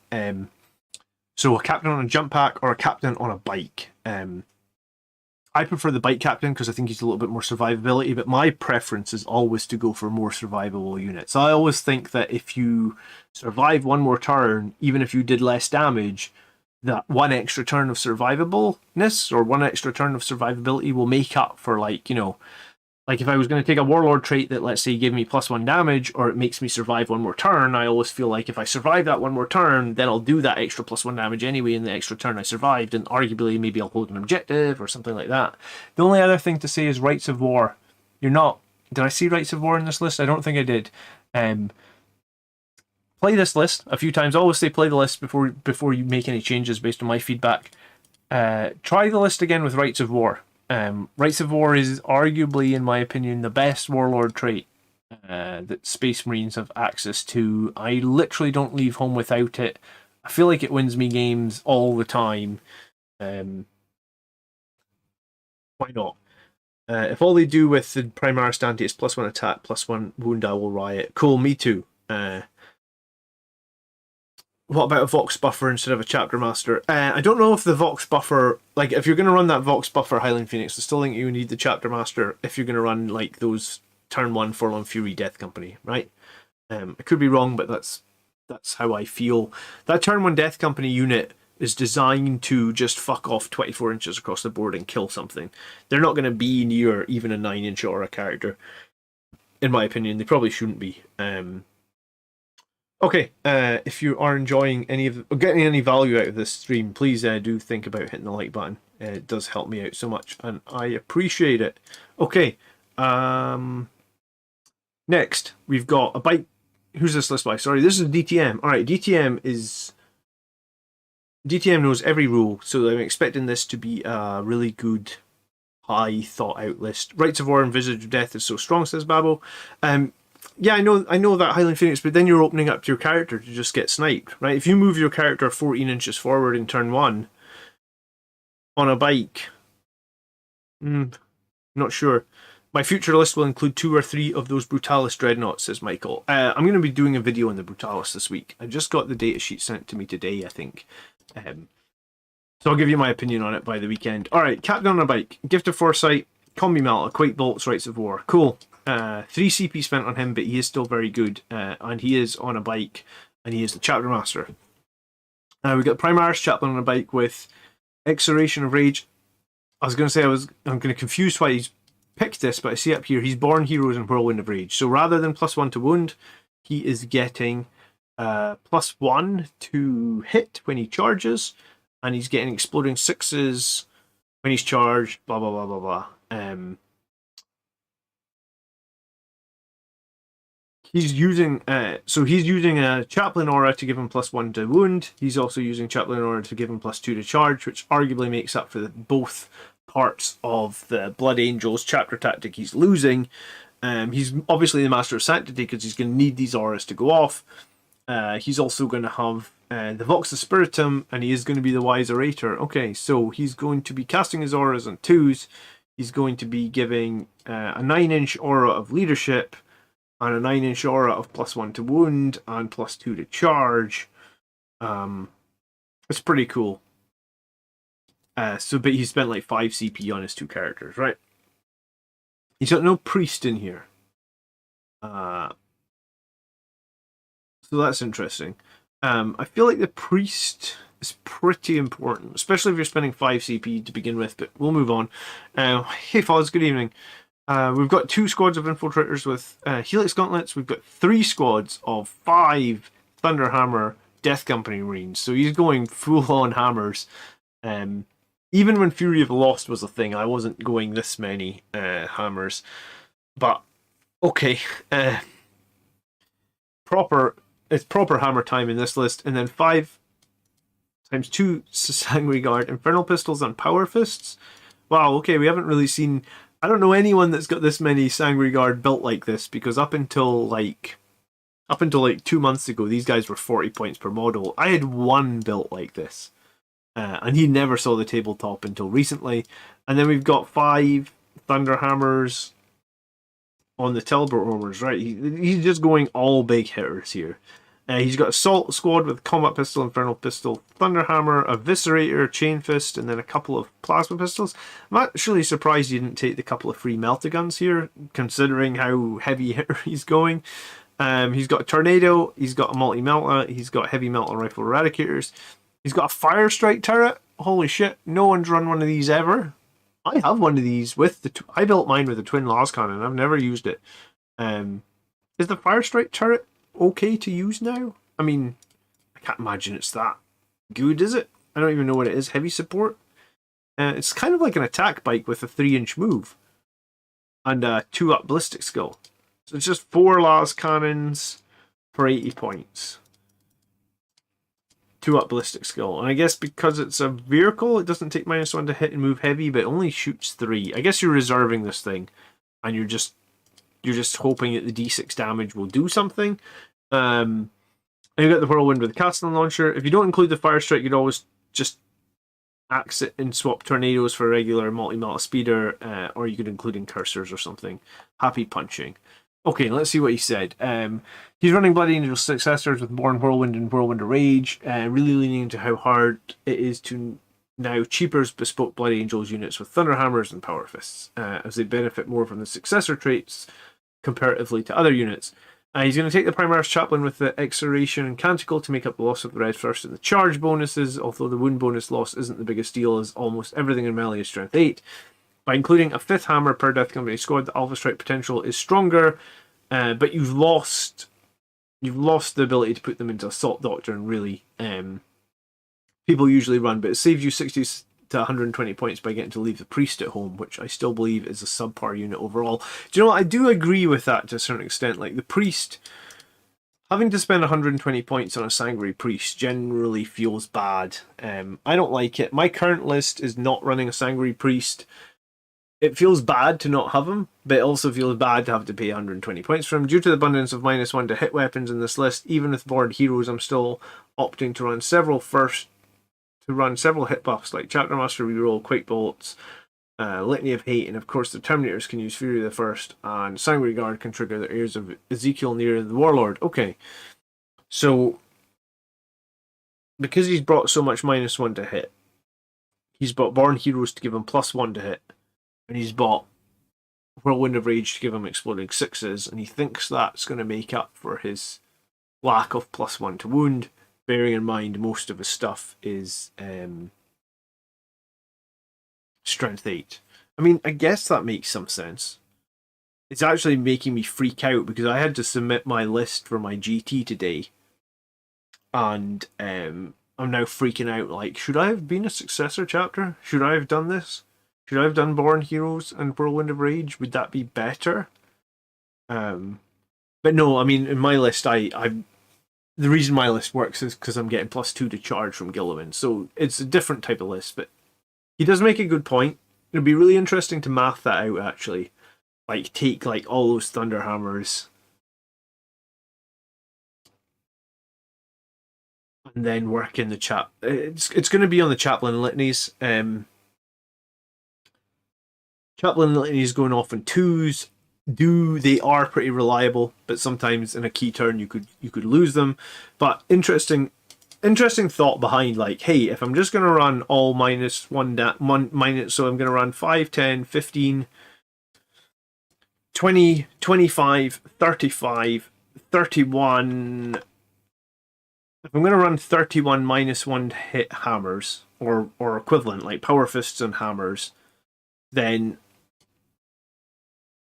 So a captain on a jump pack or a captain on a bike. I prefer the bike captain because I think he's a little bit more survivability, but my preference is always to go for more survivable units. I always think that if you survive 1 more turn, even if you did less damage, that 1 extra turn of survivableness or 1 extra turn of survivability will make up for, like, you know, Like if I was going to take a warlord trait that, let's say, gave me +1 damage, or it makes me survive one more turn, I always feel like if I survive that one more turn, then I'll do that extra +1 damage anyway in the extra turn I survived, and arguably maybe I'll hold an objective or something like that. The only other thing to say is Rights of War. You're not... Did I see Rights of War in this list? I don't think I did. Play this list a few times. I always say play the list before you make any changes based on my feedback. Try the list again with Rights of War. Rights of War is arguably, in my opinion, the best warlord trait that Space Marines have access to. I literally don't leave home without it. I feel like it wins me games all the time. Why not? If all they do with the Primaris Stante is +1 attack, +1 wound, I will riot. Cool, me too. What about a Vox buffer instead of a Chapter Master? I don't know if the Vox buffer... Like, if you're going to run that Vox buffer Highland Phoenix, I still think you need the Chapter Master if you're going to run, like, those Turn 1 Forlorn Fury Death Company, right? I could be wrong, but that's how I feel. That Turn 1 Death Company unit is designed to just fuck off 24 inches across the board and kill something. They're not going to be near even a 9-inch aura character. In my opinion, they probably shouldn't be. Okay, if you are enjoying getting any value out of this stream, please do think about hitting the like button. It does help me out so much, and I appreciate it. Okay, next we've got a bike. Who's this list by? Sorry, this is DTM. All right, DTM knows every rule, so I'm expecting this to be a really good, high thought out list. Rights of War and Visage of Death is so strong, says Babel. Yeah, I know that Highland Phoenix, but then you're opening up your character to just get sniped, right? If you move your character 14 inches forward in turn 1 on a bike, not sure. My future list will include 2 or 3 of those Brutalis Dreadnoughts, says Michael. I'm going to be doing a video on the Brutalis this week. I just got the datasheet sent to me today, I think. So I'll give you my opinion on it by the weekend. Alright, Captain on a bike. Gift of Foresight, Combi Melta, Quake Bolts, Rights of War. Cool. 3 CP spent on him, but he is still very good. And he is on a bike, and he is the Chapter Master. We've got Primaris Chaplain on a bike with Exoration of Rage. I was going to say I'm going to confuse why he's picked this, but I see up here he's Born Heroes and Whirlwind of Rage. So rather than +1 to wound, he is getting +1 to hit when he charges, and he's getting Exploding Sixes when he's charged, blah, blah, blah, blah, blah. He's using a Chaplain Aura to give him +1 to wound. He's also using Chaplain Aura to give him +2 to charge, which arguably makes up for both parts of the Blood Angels chapter tactic he's losing. He's obviously the Master of Sanctity because he's going to need these auras to go off. He's also going to have the Vox of Spiritum, and he is going to be the Wise Orator. Okay, so he's going to be casting his auras on 2s. He's going to be giving a 9-inch aura of leadership, and a 9-inch aura of +1 to wound and +2 to charge. It's pretty cool. But he spent like 5 CP on his 2 characters, right? He's got no priest in here. So that's interesting. I feel like the priest is pretty important, especially if you're spending 5 CP to begin with, but we'll move on. Hey Foz, good evening. We've got 2 squads of infiltrators with Helix Gauntlets. We've got 3 squads of 5 Thunderhammer Death Company Marines. So he's going full-on hammers. Even when Fury of the Lost was a thing, I wasn't going this many hammers. But, okay. It's proper hammer time in this list. And then 5 times 2 Sanguine Guard, Infernal Pistols, and Power Fists. Wow, okay, we haven't really seen... I don't know anyone that's got this many Sanguine Guard built like this, because up until like 2 months ago, these guys were 40 points per model. I had 1 built like this, and he never saw the tabletop until recently. And then we've got 5 Thunderhammers on the Teleporters, right? He's just going all big hitters here. He's got Assault Squad with Combat Pistol, Infernal Pistol, Thunderhammer, Eviscerator, Chain Fist, and then a couple of Plasma Pistols. I'm actually surprised he didn't take the couple of free Meltaguns here, considering how heavy hitter he's going. He's got a Tornado, he's got a Multi-Melta, he's got Heavy Melta Rifle Eradicators, he's got a Fire Strike Turret. Holy shit, no one's run one of these ever. I have one of these with the. I built mine with a twin las cannon. I've never used it. Is the fire strike turret okay to use now? I mean, I can't imagine it's that good, is it? I don't even know what it is. Heavy support. It's kind of like an attack bike with a 3-inch move and a 2-up ballistic skill. So it's just 4 las cannons for 80 points. 2-up ballistic skill. And I guess because it's a vehicle, it doesn't take -1 to hit and move heavy, but it only shoots 3. I guess you're reserving this thing, and you're just hoping that the D6 damage will do something. And you got the whirlwind with the casting launcher. If you don't include the fire strike, you'd always just axe it and swap tornadoes for a regular multi-melt speeder, or you could include incursors or something. Happy punching. Okay, let's see what he said. He's running Bloody Angel successors with Born Whirlwind and Whirlwind of Rage, really leaning into how hard it is to now cheaper bespoke Bloody Angels units with Thunderhammers and Power Fists, as they benefit more from the successor traits comparatively to other units. He's going to take the Primaris Chaplain with the Exoration and Canticle to make up the loss of the Red First and the charge bonuses, although the wound bonus loss isn't the biggest deal, as almost everything in melee is strength 8. By including a 5th hammer per Death Company squad, the Alpha Strike potential is stronger, but you've lost the ability to put them into Assault Doctor, and really people usually run, but it saves you 60 to 120 points by getting to leave the Priest at home, which I still believe is a subpar unit overall. Do you know what? I do agree with that to a certain extent. Like, the Priest, having to spend 120 points on a Sanguinary Priest generally feels bad. I don't like it. My current list is not running a Sanguinary Priest. It feels bad to not have him, but it also feels bad to have to pay 120 points for him. Due to the abundance of -1 to hit weapons in this list, even with board heroes, I'm still opting to run several hit buffs like Chapter Master Reroll, Quake Bolts, Litany of Hate, and of course the Terminators can use Fury the First, and Sanguinary Guard can trigger the Ears of Ezekiel near the Warlord. Okay, so because he's brought so much -1 to hit, he's bought Born Heroes to give him +1 to hit, and he's bought Whirlwind of Rage to give him Exploding Sixes, and he thinks that's going to make up for his lack of +1 to wound, bearing in mind most of his stuff is strength 8. I mean, I guess that makes some sense. It's actually making me freak out because I had to submit my list for my GT today, and I'm now freaking out. Like, should I have been a successor chapter? Should I have done this? Should I have done Born Heroes and Whirlwind of Rage? Would that be better? But no, I mean, in my list, the reason my list works is because I'm getting +2 to charge from Gilliman, so it's a different type of list, but he does make a good point. It'd be really interesting to math that out, actually. Like, take, like, all those Thunderhammers and then work in the chap. It's going to be on the Chaplain Litanies. Chaplain Litanies going off in 2s. They are pretty reliable, but sometimes in a key turn you could lose them. But interesting thought behind, like, hey, if I'm just going to run all -1 so I'm going to run 5, 10, 15, 20, 25, 35, 31. If I'm going to run 31 -1 hit hammers, or equivalent, like Power Fists and hammers, then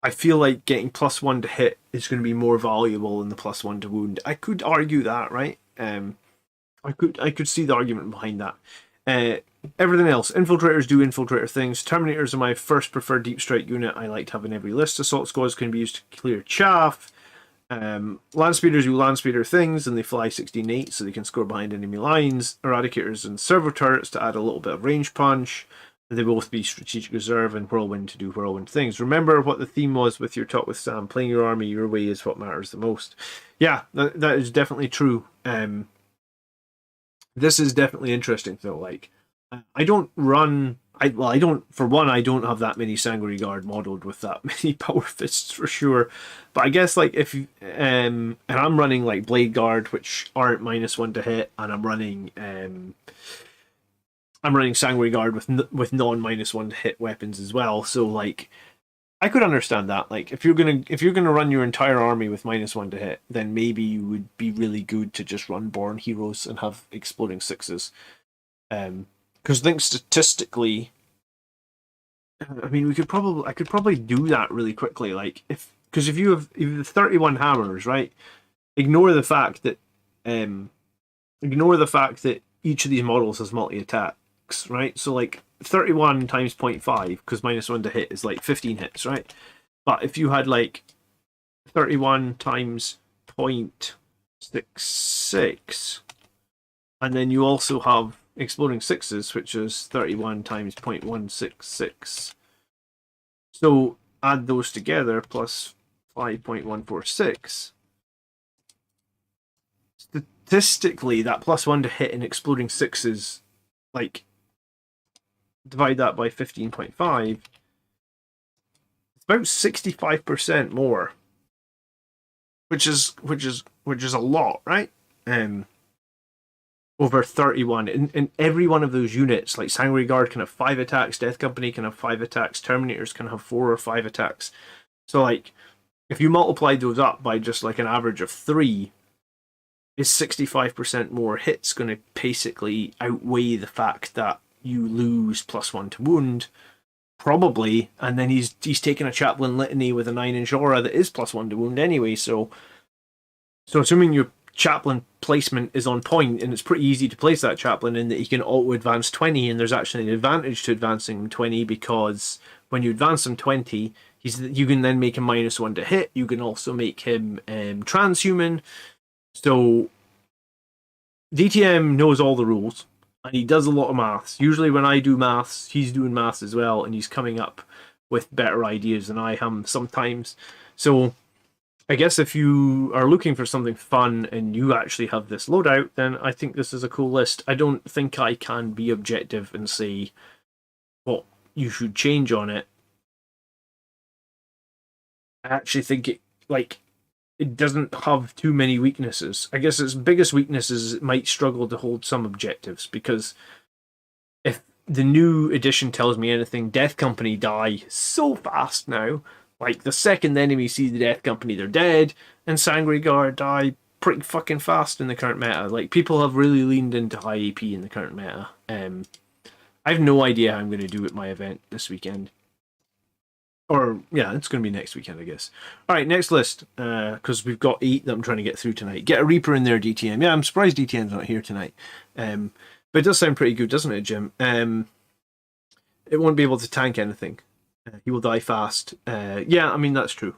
I feel like getting +1 to hit is going to be more valuable than the +1 to wound. I could argue that, right? I could see the argument behind that. Everything else, infiltrators do infiltrator things. Terminators are my first preferred deep strike unit. I like to have in every list. Assault squads can be used to clear chaff. Land speeders do land speeder things, and they fly 16-8, so they can score behind enemy lines. Eradicators and servo turrets to add a little bit of range punch. They both be strategic reserve and whirlwind to do whirlwind things. Remember what the theme was with your talk with Sam. Playing your army your way is what matters the most. Yeah, that is definitely true. This is definitely interesting though. Like, I don't run. I don't have that many Sanguinary Guard modeled with that many Power Fists for sure. But I guess, like, if and I'm running like Blade Guard, which aren't -1 to hit, and I'm running Sanguinary Guard with non -1 to hit weapons as well. So, like, I could understand that. Like, if you're gonna run your entire army with -1 to hit, then maybe you would be really good to just run Born Heroes and have Exploding Sixes. Because I think statistically, I mean, I could probably do that really quickly. Like because if you have 31 hammers, right? Ignore the fact that um, ignore the fact that each of these models has multi attacks, right? So like 31 times 0.5, because -1 to hit is like 15 hits, right? But if you had like 31 times 0.66, and then you also have exploding sixes, which is 31 times 0.166. So add those together plus 5.146. Statistically, that +1 to hit in exploding sixes, like, divide that by 15.5, it's about 65% more, which is a lot, right? Over 31. In every one of those units, like Sangre Guard can have 5 attacks, Death Company can have 5 attacks, Terminators can have 4 or 5 attacks. So like, if you multiply those up by just like an average of 3, is 65% more hits going to basically outweigh the fact that you lose +1 to wound? Probably. And then he's taking a Chaplain Litany with a 9-inch aura that is +1 to wound anyway. So assuming your Chaplain placement is on point, and it's pretty easy to place that Chaplain in that he can auto advance 20, and there's actually an advantage to advancing him 20, because when you advance him 20, you can then make him -1 to hit. You can also make him transhuman. So DTM knows all the rules, and he does a lot of maths. Usually when I do maths, he's doing maths as well, and he's coming up with better ideas than I am sometimes. So I guess if you are looking for something fun and you actually have this loadout, then I think this is a cool list. I don't think I can be objective and say what you should change on it. I actually think it doesn't have too many weaknesses. I guess its biggest weakness is it might struggle to hold some objectives, because if the new edition tells me anything, Death Company die so fast now. Like, the second the enemy sees the Death Company, they're dead, and Sangre Guard die pretty fucking fast in the current meta. Like, people have really leaned into high AP in the current meta. I have no idea how I'm going to do at my event this weekend. Or, yeah, it's going to be next weekend, I guess. All right, next list, because we've got 8 that I'm trying to get through tonight. Get a Reaper in there, DTM. Yeah, I'm surprised DTM's not here tonight. But it does sound pretty good, doesn't it, Jim? It won't be able to tank anything. He will die fast. Yeah, I mean, that's true.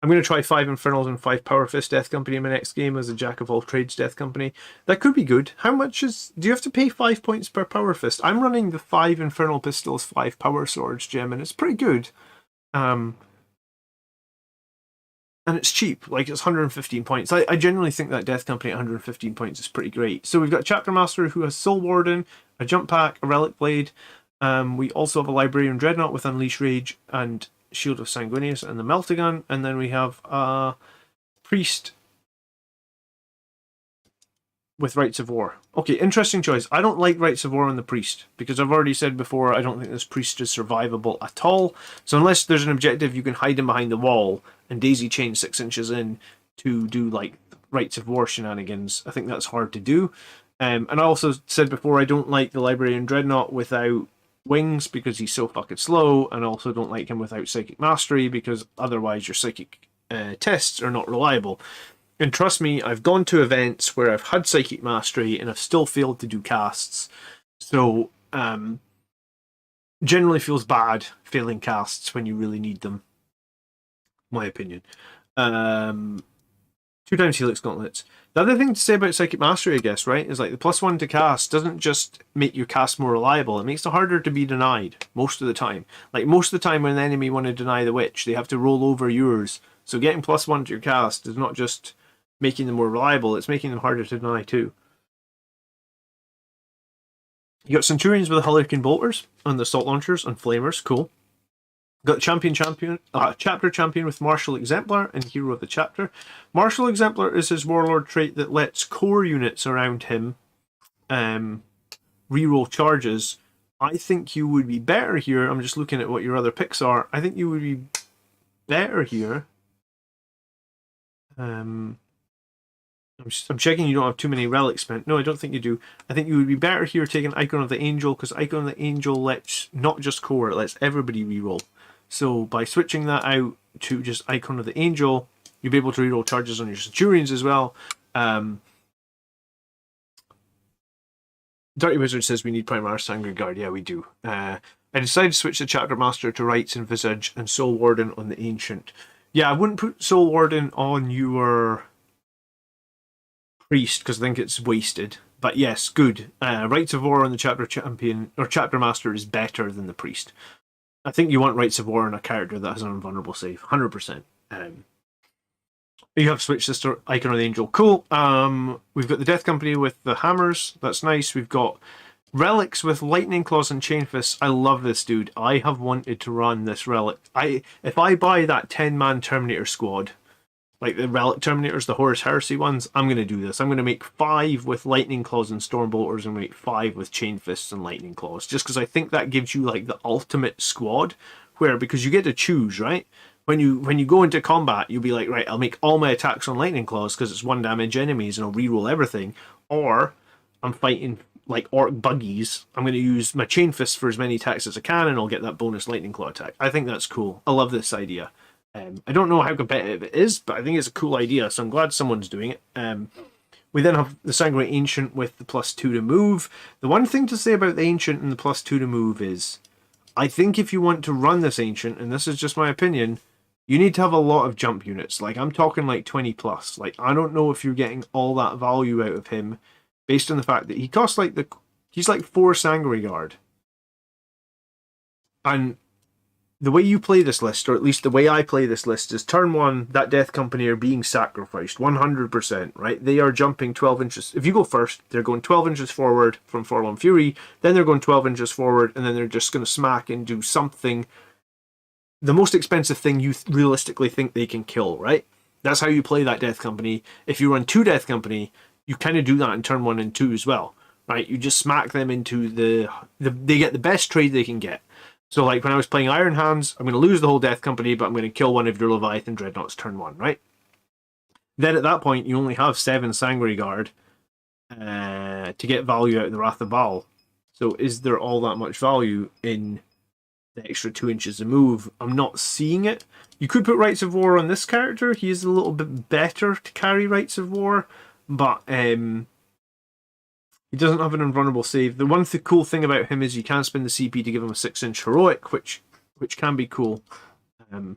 I'm going to try 5 Infernals and 5 Power Fist Death Company in my next game as a Jack of all trades Death Company. That could be good. How much is... Do you have to pay 5 points per Power Fist? I'm running the 5 Infernal Pistols, 5 Power Swords gem, and it's pretty good. And it's cheap. Like, it's 115 points. I generally think that Death Company at 115 points is pretty great. So we've got Chapter Master who has Soul Warden, a Jump Pack, a Relic Blade. We also have a Librarian Dreadnought with Unleash Rage and Shield of Sanguinius and the Meltagun, and then we have a Priest with Rites of War. Okay, interesting choice. I don't like Rites of War on the Priest, because I've already said before, I don't think this Priest is survivable at all. So unless there's an objective, you can hide him behind the wall and daisy chain 6 inches in to do like Rites of War shenanigans. I think that's hard to do. And I also said before, I don't like the Librarian Dreadnought without wings, because he's so fucking slow, and I also don't like him without Psychic Mastery, because otherwise your Psychic tests are not reliable. And trust me, I've gone to events where I've had Psychic Mastery and I've still failed to do casts. So, generally feels bad failing casts when you really need them. My opinion. 2 times Helix Gauntlets. The other thing to say about Psychic Mastery, I guess, right, is like the +1 to cast doesn't just make your cast more reliable, it makes it harder to be denied most of the time. Like, most of the time when an enemy want to deny the Witch, they have to roll over yours. So getting +1 to your cast is not just making them more reliable, it's making them harder to deny too. You got Centurions with the Hurricane Bolters and the Assault Launchers and Flamers, cool. Got Chapter Champion with Martial Exemplar and Hero of the Chapter. Martial Exemplar is his Warlord trait that lets core units around him reroll charges. I think you would be better here. I'm just looking at what your other picks are. I think you would be better here. I'm checking you don't have too many relics spent. No, I don't think you do. I think you would be better here taking Icon of the Angel, because Icon of the Angel lets not just core, it lets everybody reroll. So by switching that out to just Icon of the Angel, you'll be able to reroll charges on your Centurions as well. Dirty Wizard says we need Primaris Sangre Guard. Yeah, we do. I decided to switch the Chapter Master to Rites and Visage and Soul Warden on the Ancient. Yeah, I wouldn't put Soul Warden on your Priest because I think it's wasted. But yes, good. Rites of War on the Chapter Champion or Chapter Master is better than the Priest. I think you want Rites of War on a character that has an invulnerable save. 100%. You have switched this to Icon of the Angel. Cool. We've got the Death Company with the hammers. That's nice. We've got relics with lightning claws and chain fists. I love this dude. I have wanted to run this relic. If I buy that 10-man Terminator squad, like the relic Terminators, the Horus Heresy ones, I'm going to do this. I'm going to make 5 with lightning claws and stormbolters, and make 5 with chain fists and lightning claws. Just because I think that gives you like the ultimate squad, where because you get to choose, right? When you go into combat, you'll be like, right, I'll make all my attacks on lightning claws because it's 1 damage enemies and I'll reroll everything. Or I'm fighting like orc buggies. I'm going to use my chain fist for as many attacks as I can and I'll get that bonus lightning claw attack. I think that's cool. I love this idea. I don't know how competitive it is, but I think it's a cool idea, so I'm glad someone's doing it. We then have the Sanguinary Ancient with the +2 to move. The one thing to say about the Ancient and the +2 to move is, I think if you want to run this Ancient, and this is just my opinion, you need to have a lot of jump units. Like, I'm talking like 20 plus. Like, I don't know if you're getting all that value out of him based on the fact that he costs like he's like 4 Sanguinary Guard. And the way you play this list, or at least the way I play this list, is turn 1, that Death Company are being sacrificed 100%, right? They are jumping 12 inches. If you go first, they're going 12 inches forward from Forlorn Fury, then they're going 12 inches forward, and then they're just going to smack and do something, the most expensive thing you realistically think they can kill, right? That's how you play that Death Company. If you run 2 Death Company, you kind of do that in turn 1 and 2 as well, right? You just smack them into they get the best trade they can get. So, like, when I was playing Iron Hands, I'm going to lose the whole Death Company, but I'm going to kill one of your Leviathan Dreadnoughts turn 1, right? Then at that point, you only have 7 Sanguinary Guard to get value out of the Wrath of Baal. So is there all that much value in the extra 2 inches of move? I'm not seeing it. You could put Rites of War on this character. He is a little bit better to carry Rites of War, but he doesn't have an invulnerable save. The one cool thing about him is you can spend the CP to give him a 6-inch heroic, which can be cool. You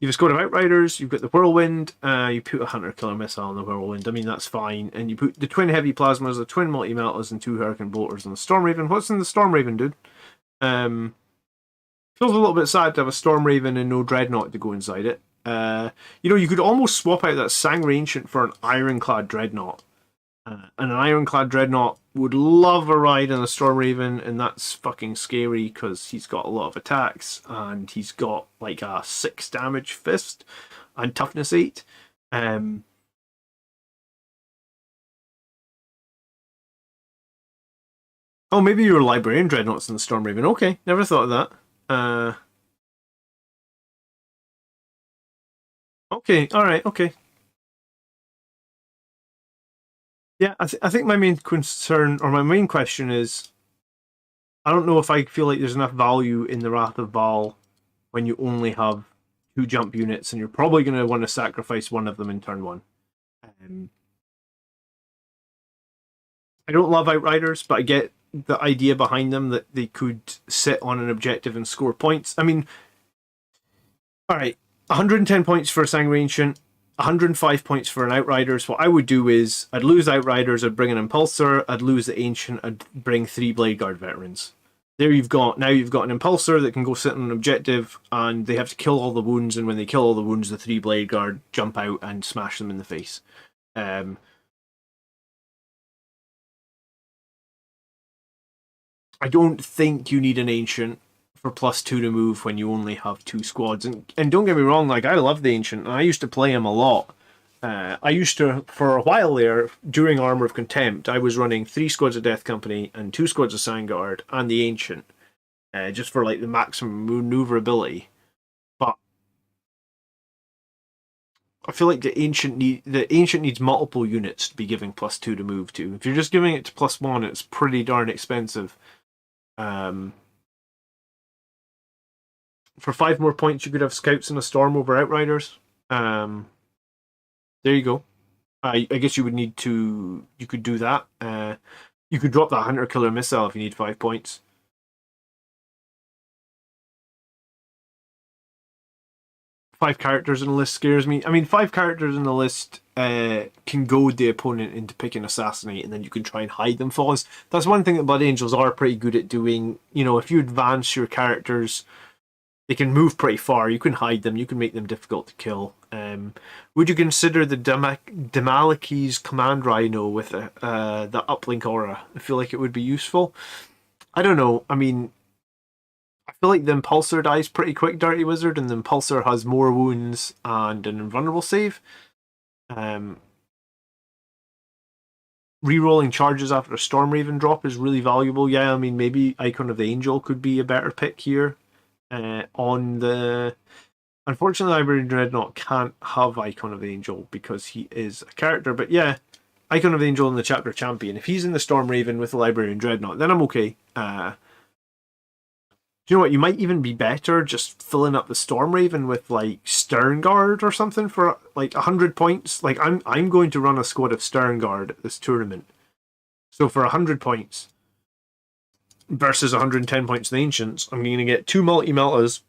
have a squad of Outriders, you've got the Whirlwind, you put a Hunter Killer Missile on the Whirlwind. I mean, that's fine. And you put the twin Heavy Plasmas, the twin Multi-Meltas, and 2 Hurricane Bolters on the Storm Raven. What's in the Storm Raven, dude? Feels a little bit sad to have a Storm Raven and no Dreadnought to go inside it. You could almost swap out that Sanguinary Ancient for an Ironclad Dreadnought. And an Ironclad Dreadnought would love a ride on a Storm Raven, and that's fucking scary because he's got a lot of attacks and he's got like a 6 damage fist and toughness 8. Oh, maybe you're Librarian Dreadnoughts in the Storm Raven. Okay, never thought of that. Okay, alright, okay. Yeah, I think my main concern, or my main question is, I don't know if I feel like there's enough value in the Wrath of Baal when you only have 2 jump units, and you're probably going to want to sacrifice one of them in turn 1. I don't love Outriders, but I get the idea behind them that they could sit on an objective and score points. I mean, alright, 110 points for a Sanguinary Ancient, 105 points for an Outriders. What I would do is, I'd lose Outriders, I'd bring an Impulsor, I'd lose the Ancient, I'd bring 3 Blade Guard Veterans. Now you've got an Impulsor that can go sit on an objective, and they have to kill all the wounds, and when they kill all the wounds, the 3 Blade Guard jump out and smash them in the face. I don't think you need an Ancient for +2 to move when you only have 2 squads. And don't get me wrong, like, I love the Ancient, and I used to play him a lot. I used to, for a while there, during Armor of Contempt, I was running 3 squads of Death Company and 2 squads of Sandguard and the Ancient, just for like the maximum maneuverability. But I feel like the ancient needs multiple units to be giving +2 to move to. If you're just giving it to +1, it's pretty darn expensive. For 5 more points, you could have scouts in a storm over outriders. There you go. I guess you would need to. You could do that. You could drop that hunter killer missile if you need 5 points. Five characters in the list scares me. I mean, 5 characters in the list can goad the opponent into picking assassinate, and then you can try and hide them flaws. That's one thing that Blood Angels are pretty good at doing. You know, if you advance your characters, they can move pretty far. You can hide them. You can make them difficult to kill. Would you consider the Demaliki's Command Rhino with the uplink aura? I feel like it would be useful. I don't know. I mean, I feel like the Impulsor dies pretty quick, Dirty Wizard, and the Impulsor has more wounds and an invulnerable save. Rerolling charges after a Stormraven drop is really valuable. Yeah, I mean, maybe Icon of the Angel could be a better pick here. On the Unfortunately, Librarian Dreadnought can't have Icon of the Angel because he is a character. But yeah, Icon of the Angel in the Chapter Champion. If he's in the Stormraven with the Librarian Dreadnought, then I'm okay. Do you know what? You might even be better just filling up the Stormraven with like Stern Guard or something for like 100 points. Like I'm going to run a squad of Stern Guard at this tournament. So for 100 points versus 110 points in the Ancients, I'm going to get 2 multi-meltas.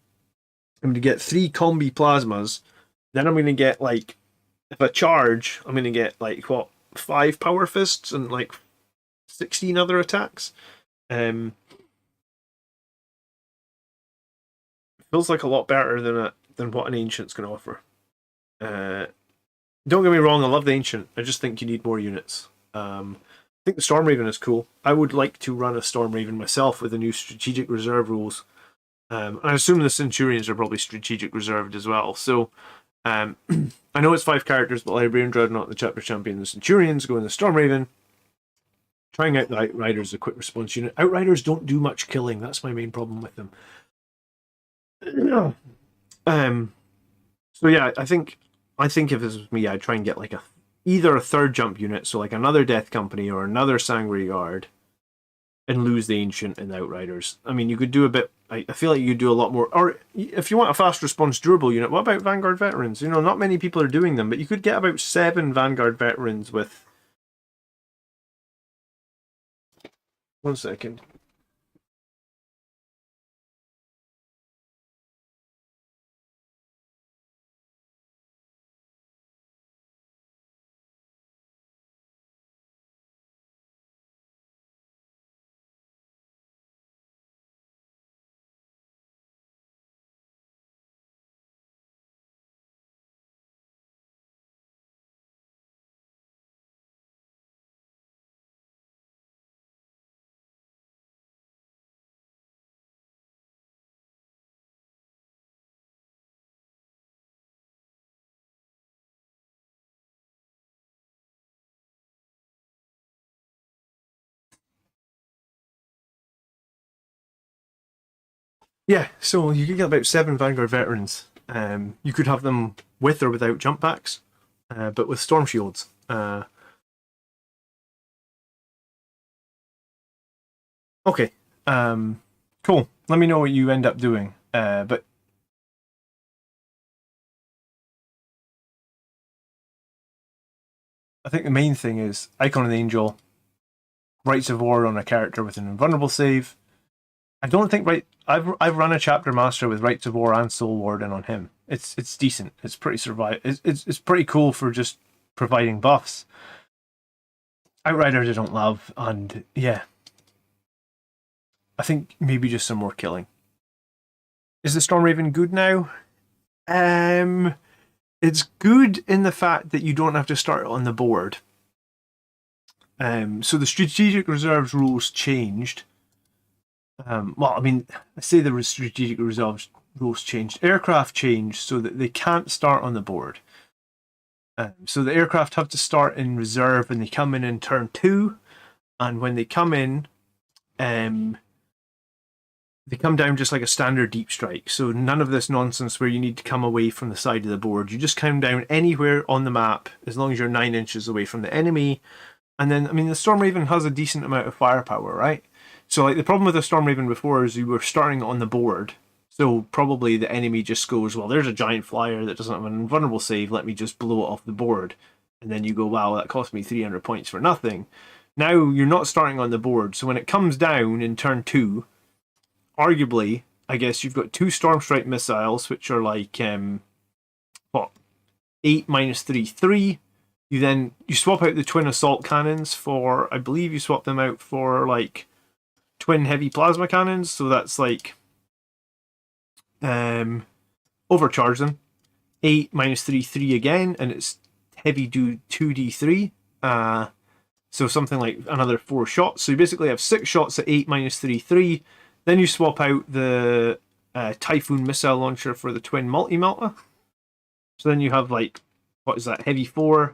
I'm going to get 3 combi plasmas. Then I'm going to get, like, if I charge, I'm going to get, like, what, 5 power fists and, like, 16 other attacks. Feels like a lot better than what an Ancient's going to offer. Don't get me wrong, I love the Ancient. I just think you need more units. I think the Stormraven is cool. I would like to run a Stormraven myself with the new strategic reserve rules. I assume the Centurions are probably strategic reserved as well. So I know it's 5 characters, but Librarian Dreadnought, the Chapter Champion, the Centurions go in the Stormraven. Trying out the Outriders is a quick response unit. Outriders don't do much killing. That's my main problem with them. So yeah, I think if this was me, I'd try and get like either a 3rd jump unit, so like another Death Company or another Sanguinary Guard, and lose the Ancient and the Outriders. I mean, you could do a bit. I feel like you could do a lot more. Or if you want a fast response durable unit, what about Vanguard Veterans? You know, not many people are doing them, but you could get about 7 Vanguard Veterans with. One second. Yeah, so you could get about 7 Vanguard Veterans. You could have them with or without jump packs, but with Storm Shields. Okay, cool. Let me know what you end up doing. But I think the main thing is Icon of the Angel, Rights of War on a character with an invulnerable save. I don't think I've run a Chapter Master with Rights of War and Soul Warden on him. It's decent. It's pretty It's pretty cool for just providing buffs. Outriders I don't love, and yeah, I think maybe just some more killing. Is the Stormraven good now? It's good in the fact that you don't have to start it on the board. So the strategic reserves rules changed. Well, I mean, I say the strategic reserves rules changed. Aircraft changed so that they can't start on the board. So the aircraft have to start in reserve when they come in turn 2, and when they come in, they come down just like a standard deep strike. So none of this nonsense where you need to come away from the side of the board. You just come down anywhere on the map as long as you're 9 inches away from the enemy. And then, I mean, the Storm Raven has a decent amount of firepower, right? So, like, the problem with the Storm Raven before is you were starting on the board. So probably the enemy just goes, well, there's a giant flyer that doesn't have an invulnerable save. Let me just blow it off the board. And then you go, wow, that cost me 300 points for nothing. Now you're not starting on the board. So when it comes down in turn 2, arguably, I guess you've got 2 Storm Strike missiles, which are like, 8 minus 3, 3. You swap out the twin assault cannons for, I believe you swap them out for like twin heavy plasma cannons. So that's like, overcharge them. 8 minus 3, 3 again, and it's heavy do 2d3. So something like another 4 shots. So you basically have 6 shots at 8 minus 3, 3. Then you swap out the Typhoon missile launcher for the twin multi-melta. So then you have like, what is that, heavy 4,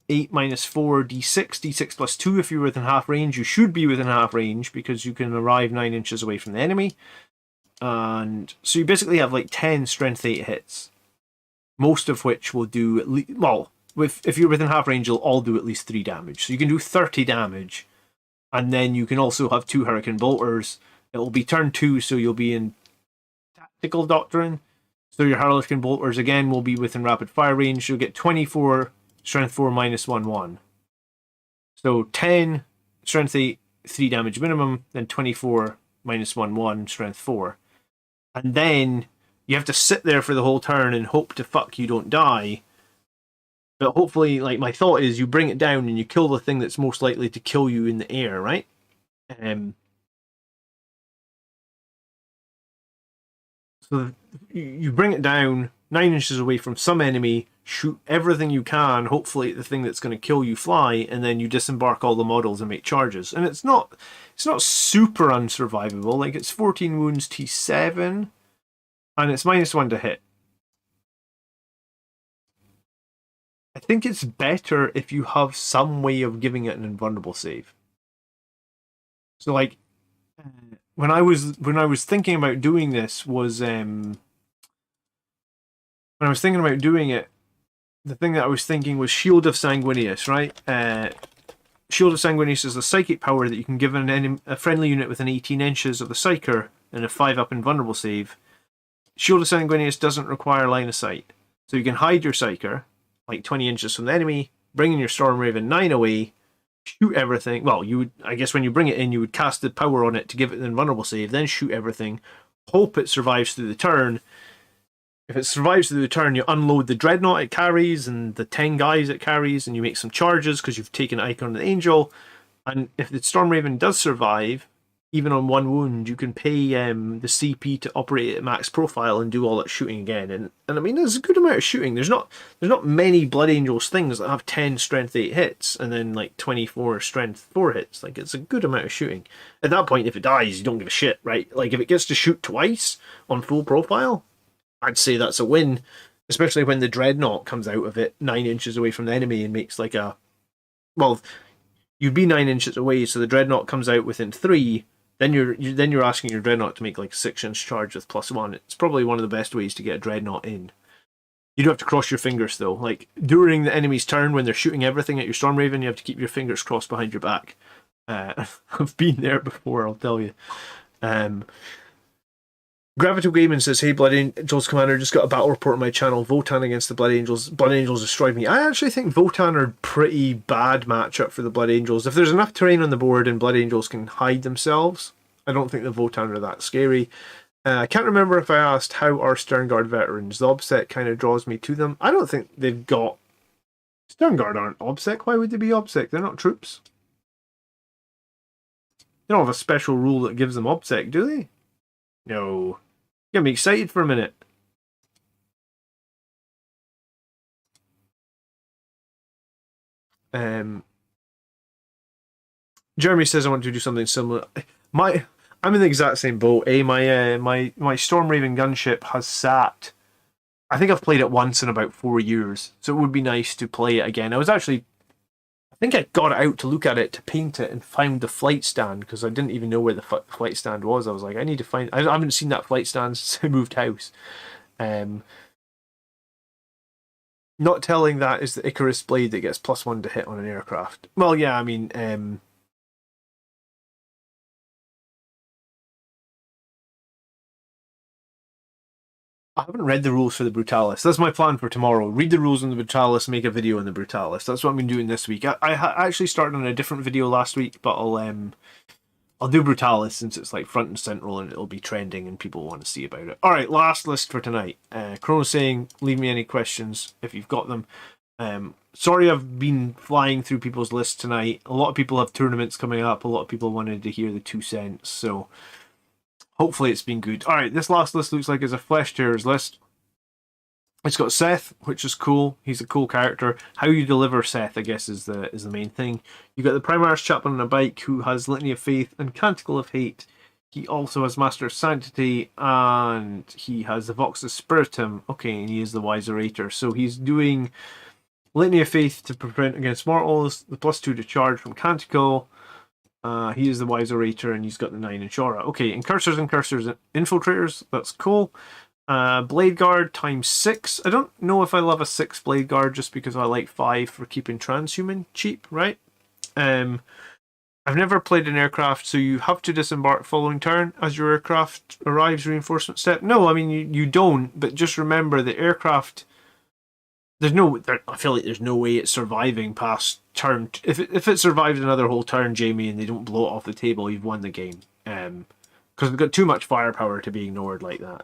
8 minus 4, d6, d6 plus 2 if you're within half range. You should be within half range because you can arrive 9 inches away from the enemy. And so you basically have like 10 strength 8 hits. Most of which will do, at least, well, if you're within half range, you'll all do at least 3 damage. So you can do 30 damage. And then you can also have 2 Hurricane Bolters. It will be turn 2, so you'll be in Tactical Doctrine. So your Hurricane Bolters again will be within rapid fire range. You'll get 24 strength 4 minus 1, 1. So 10 strength 8, 3 damage minimum, then 24 minus 1, 1, strength 4. And then you have to sit there for the whole turn and hope to fuck you don't die. But hopefully, like, my thought is you bring it down and you kill the thing that's most likely to kill you in the air, right? So you bring it down 9 inches away from some enemy, shoot everything you can, hopefully the thing that's going to kill you fly, and then you disembark all the models and make charges. And it's not super unsurvivable. Like, it's 14 wounds T7, and it's -1 to hit. I think it's better if you have some way of giving it an invulnerable save. So, like, when I was thinking about doing this was when I was thinking about doing it, the thing that I was thinking was Shield of Sanguinius, right? Shield of Sanguinius is a psychic power that you can give a friendly unit within 18 inches of the Psyker and a 5-up invulnerable save. Shield of Sanguinius doesn't require line of sight. So you can hide your Psyker, like 20 inches from the enemy, bring in your Storm Raven 9 away, shoot everything. Well, you would, I guess when you bring it in, you would cast the power on it to give it an invulnerable save, then shoot everything, hope it survives through the turn. If it survives through the turn, you unload the Dreadnought it carries and the 10 guys it carries, and you make some charges because you've taken Icon of the Angel. And if the Storm Raven does survive, even on 1 wound, you can pay the CP to operate at max profile and do all that shooting again. And I mean, there's a good amount of shooting. There's not many Blood Angels things that have 10 strength 8 hits and then like 24 strength 4 hits. Like, it's a good amount of shooting. At that point, if it dies, you don't give a shit, right? Like, if it gets to shoot twice on full profile, I'd say that's a win. Especially when the Dreadnought comes out of it 9 inches away from the enemy and makes like a... Well, you'd be 9 inches away, so the Dreadnought comes out within 3... Then you're asking your Dreadnought to make like a 6-inch charge with +1. It's probably one of the best ways to get a Dreadnought in. You do have to cross your fingers though. Like, during the enemy's turn when they're shooting everything at your Storm Raven, you have to keep your fingers crossed behind your back. I've been there before, I'll tell you. Gravito Gaming says, hey Blood Angels Commander, just got a battle report on my channel. Votan against the Blood Angels. Blood Angels destroyed me. I actually think Votan are a pretty bad matchup for the Blood Angels. If there's enough terrain on the board and Blood Angels can hide themselves, I don't think the Votan are that scary. I can't remember if I asked how are Sternguard veterans. The OBSEC kind of draws me to them. I don't think they've got... Sternguard aren't OBSEC. Why would they be OBSEC? They're not troops. They don't have a special rule that gives them OBSEC, do they? No. Get me excited for a minute. Jeremy says I want to do something similar. I'm in the exact same boat. My Storm Raven gunship has sat. I think I've played it once in about 4 years, so it would be nice to play it again. I I think I got it out to look at it, to paint it, and found the flight stand, because I didn't even know where the flight stand was. I was like, I need to find... I haven't seen that flight stand since I moved house. Not telling that is the Icarus blade that gets +1 to hit on an aircraft. Well, yeah, I mean... I haven't read the rules for the Brutalis. That's my plan for tomorrow. Read the rules on the Brutalis, make a video on the Brutalis. That's what I'm doing this week. I actually started on a different video last week, but I'll do Brutalis since it's like front and central and it'll be trending and people want to see about it. Alright, last list for tonight. Chrono's saying, leave me any questions if you've got them. Sorry I've been flying through people's lists tonight. A lot of people have tournaments coming up. A lot of people wanted to hear the 2 cents, so... hopefully it's been good. Alright, this last list looks like it's a Flesh Tearers list. It's got Seth, which is cool. He's a cool character. How you deliver Seth, I guess, is the main thing. You got the Primaris Chaplain on a bike who has Litany of Faith and Canticle of Hate. He also has Master of Sanctity and he has the Vox of Spiritum. Okay, and he is the Wise Orator. So he's doing Litany of Faith to prevent against mortals, the +2 to charge from Canticle. He is the Wise Orator and he's got the 9 Inshora. Okay, and Cursors Infiltrators, that's cool. Blade Guard ×6. I don't know if I love a 6 Blade Guard just because I like 5 for keeping transhuman cheap, right? I've never played an aircraft, so you have to disembark following turn as your aircraft arrives reinforcement step. No, I mean, you don't, but just remember the aircraft... I feel like there's no way it's surviving past turn. If it survives another whole turn, Jamie, and they don't blow it off the table, you've won the game. Because they've got too much firepower to be ignored like that.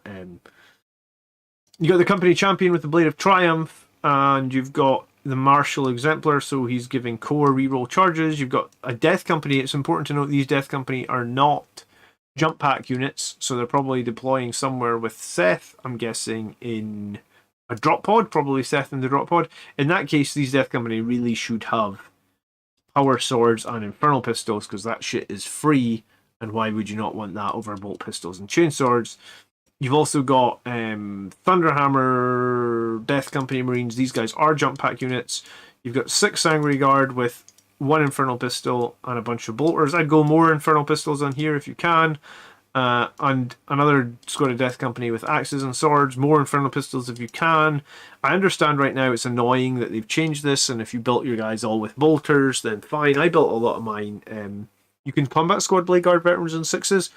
You got the Company Champion with the Blade of Triumph, and you've got the Martial Exemplar, so he's giving core reroll charges. You've got a Death Company. It's important to note these Death Company are not jump pack units, so they're probably deploying somewhere with Seth, I'm guessing, in a drop pod, probably Seth in the drop pod. In that case, these Death Company really should have power swords and infernal pistols, because that shit is free, and why would you not want that over bolt pistols and chain swords? You've also got Thunderhammer, Death Company Marines. These guys are jump pack units. You've got 6 Sanguinary Guard with 1 infernal pistol and a bunch of bolters. I'd go more infernal pistols on here if you can. And another squad of Death Company with axes and swords, more infernal pistols if you can. I understand right now it's annoying that they've changed this, and if you built your guys all with bolters, then fine. I built a lot of mine. You can combat squad Blade Guard veterans in 6s.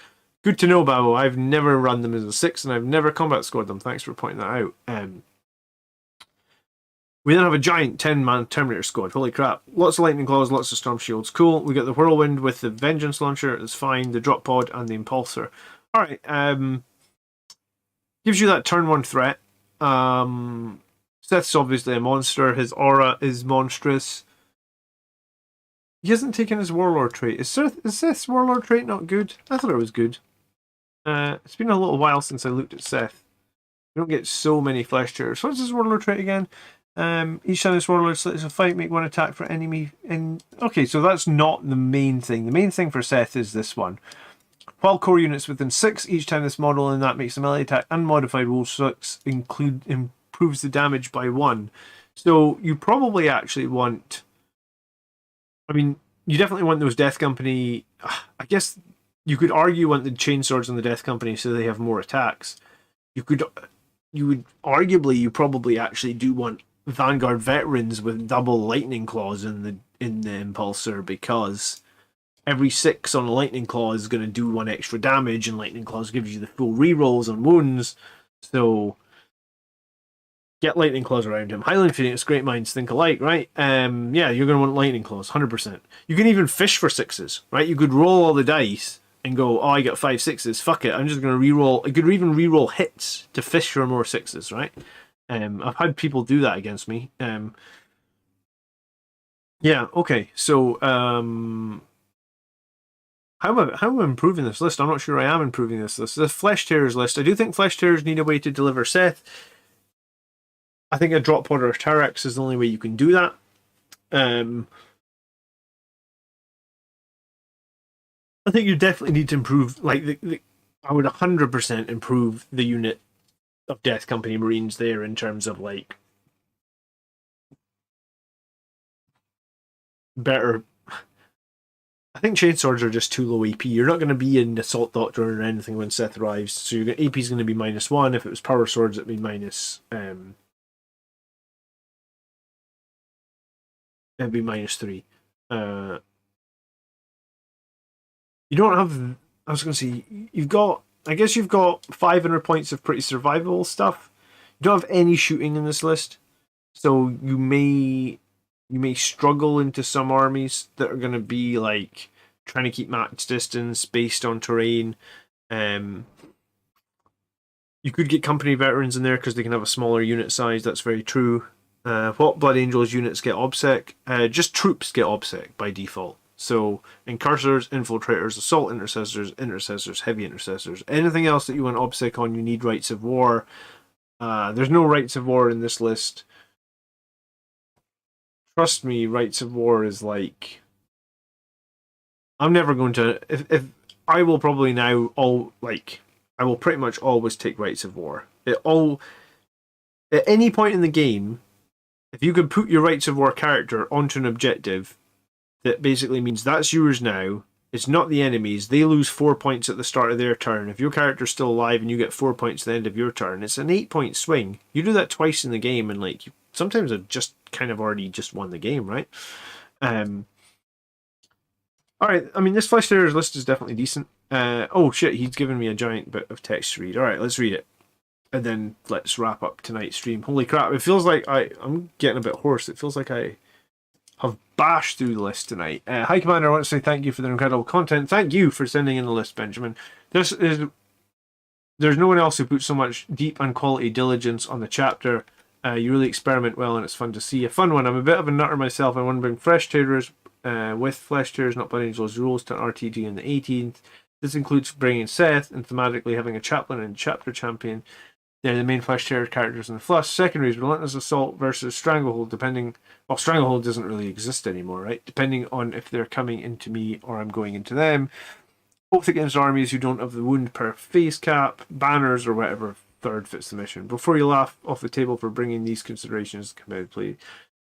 Good to know, Babo. I've never run them as a 6, and I've never combat squad them. Thanks for pointing that out. We then have a giant 10-man Terminator squad. Holy crap. Lots of lightning claws, lots of storm shields. Cool. We got the Whirlwind with the Vengeance Launcher. That's fine. The drop pod and the Impulsor. Alright. Gives you that turn 1 threat. Seth's obviously a monster. His aura is monstrous. He hasn't taken his Warlord trait. Is Seth's Warlord trait not good? I thought it was good. It's been a little while since I looked at Seth. We don't get so many Flesh Tearers. What's his Warlord trait again? Each time this Warlord selects a fight, make 1 attack for enemy. Okay, so that's not the main thing. The main thing for Seth is this one. While core units within 6, each time this model in that makes a melee attack unmodified roll 6 improves the damage by 1. So you probably actually want... I mean, you definitely want those Death Company... I guess you could argue you want the chainswords on the Death Company so they have more attacks. You would arguably, you probably actually do want Vanguard veterans with double lightning claws in the Impulsor, because every 6 on a lightning claw is going to do 1 extra damage, and lightning claws gives you the full rerolls on wounds. So get lightning claws around him. Highland Phoenix, great minds think alike, right? Yeah, you're going to want lightning claws, 100%. You can even fish for 6s, right? You could roll all the dice and go, oh, I got 5 6s, fuck it, I'm just going to reroll. I could even reroll hits to fish for more 6s, right? I've had people do that against me. Yeah, okay, so how am I improving this list? I'm not sure I am improving this list. The Flesh Tearers list, I do think Flesh Tearers need a way to deliver Seth. I think a drop pod or a Tyrex is the only way you can do that. I think you definitely need to improve, like, I would 100% improve the unit of Death Company Marines there in terms of, like, better. I think chainswords are just too low AP. You're not going to be in Assault Doctrine or anything when Seth arrives, so your AP is going to be -1. If it was power swords, it'd be it'd be -3. You don't have. I was going to say you've got. I guess you've got 500 points of pretty survivable stuff. You don't have any shooting in this list, so you may struggle into some armies that are going to be like trying to keep max distance based on terrain. Um, you could get company veterans in there because they can have a smaller unit size. That's very true. What Blood Angels units get OBSEC? Just troops get OBSEC by default. So incursors, infiltrators, assault intercessors, heavy intercessors. Anything else that you want OBSEC on, you need rights of war. There's no rights of war in this list. Trust me, rights of war is like. I'm never going to. If I will probably now I will pretty much always take rights of war. At any point in the game, if you could put your rights of war character onto an objective, that basically means that's yours now. It's not the enemy's. They lose 4 points at the start of their turn. If your character's still alive and you get 4 points at the end of your turn, it's an 8-point swing. You do that twice in the game, and like sometimes I've just kind of already just won the game, right? All right. I mean, this Flesh Tearers list is definitely decent. Oh shit, he's given me a giant bit of text to read. All right, let's read it, and then let's wrap up tonight's stream. Holy crap! It feels like I'm getting a bit hoarse. It feels like I have bashed through the list tonight. Hi, Commander. I want to say thank you for the incredible content. Thank you for sending in the list, Benjamin. There's no one else who puts so much deep and quality diligence on the chapter. You really experiment well, and it's fun to see. A fun one. I'm a bit of a nutter myself. I want to bring Fresh Tearers with Flesh Tearers, not Blood Angels rules to an RTD on the 18th. This includes bringing Seth and thematically having a chaplain and chapter champion. They're the main Flesh Tearer characters in the Flush. Secondaries, Relentless Assault versus Stranglehold, depending. Well, Stranglehold doesn't really exist anymore, right? Depending on if they're coming into me or I'm going into them. Both against armies who don't have the wound per phase cap, banners, or whatever third fits the mission. Before you laugh off the table for bringing these considerations to committed play.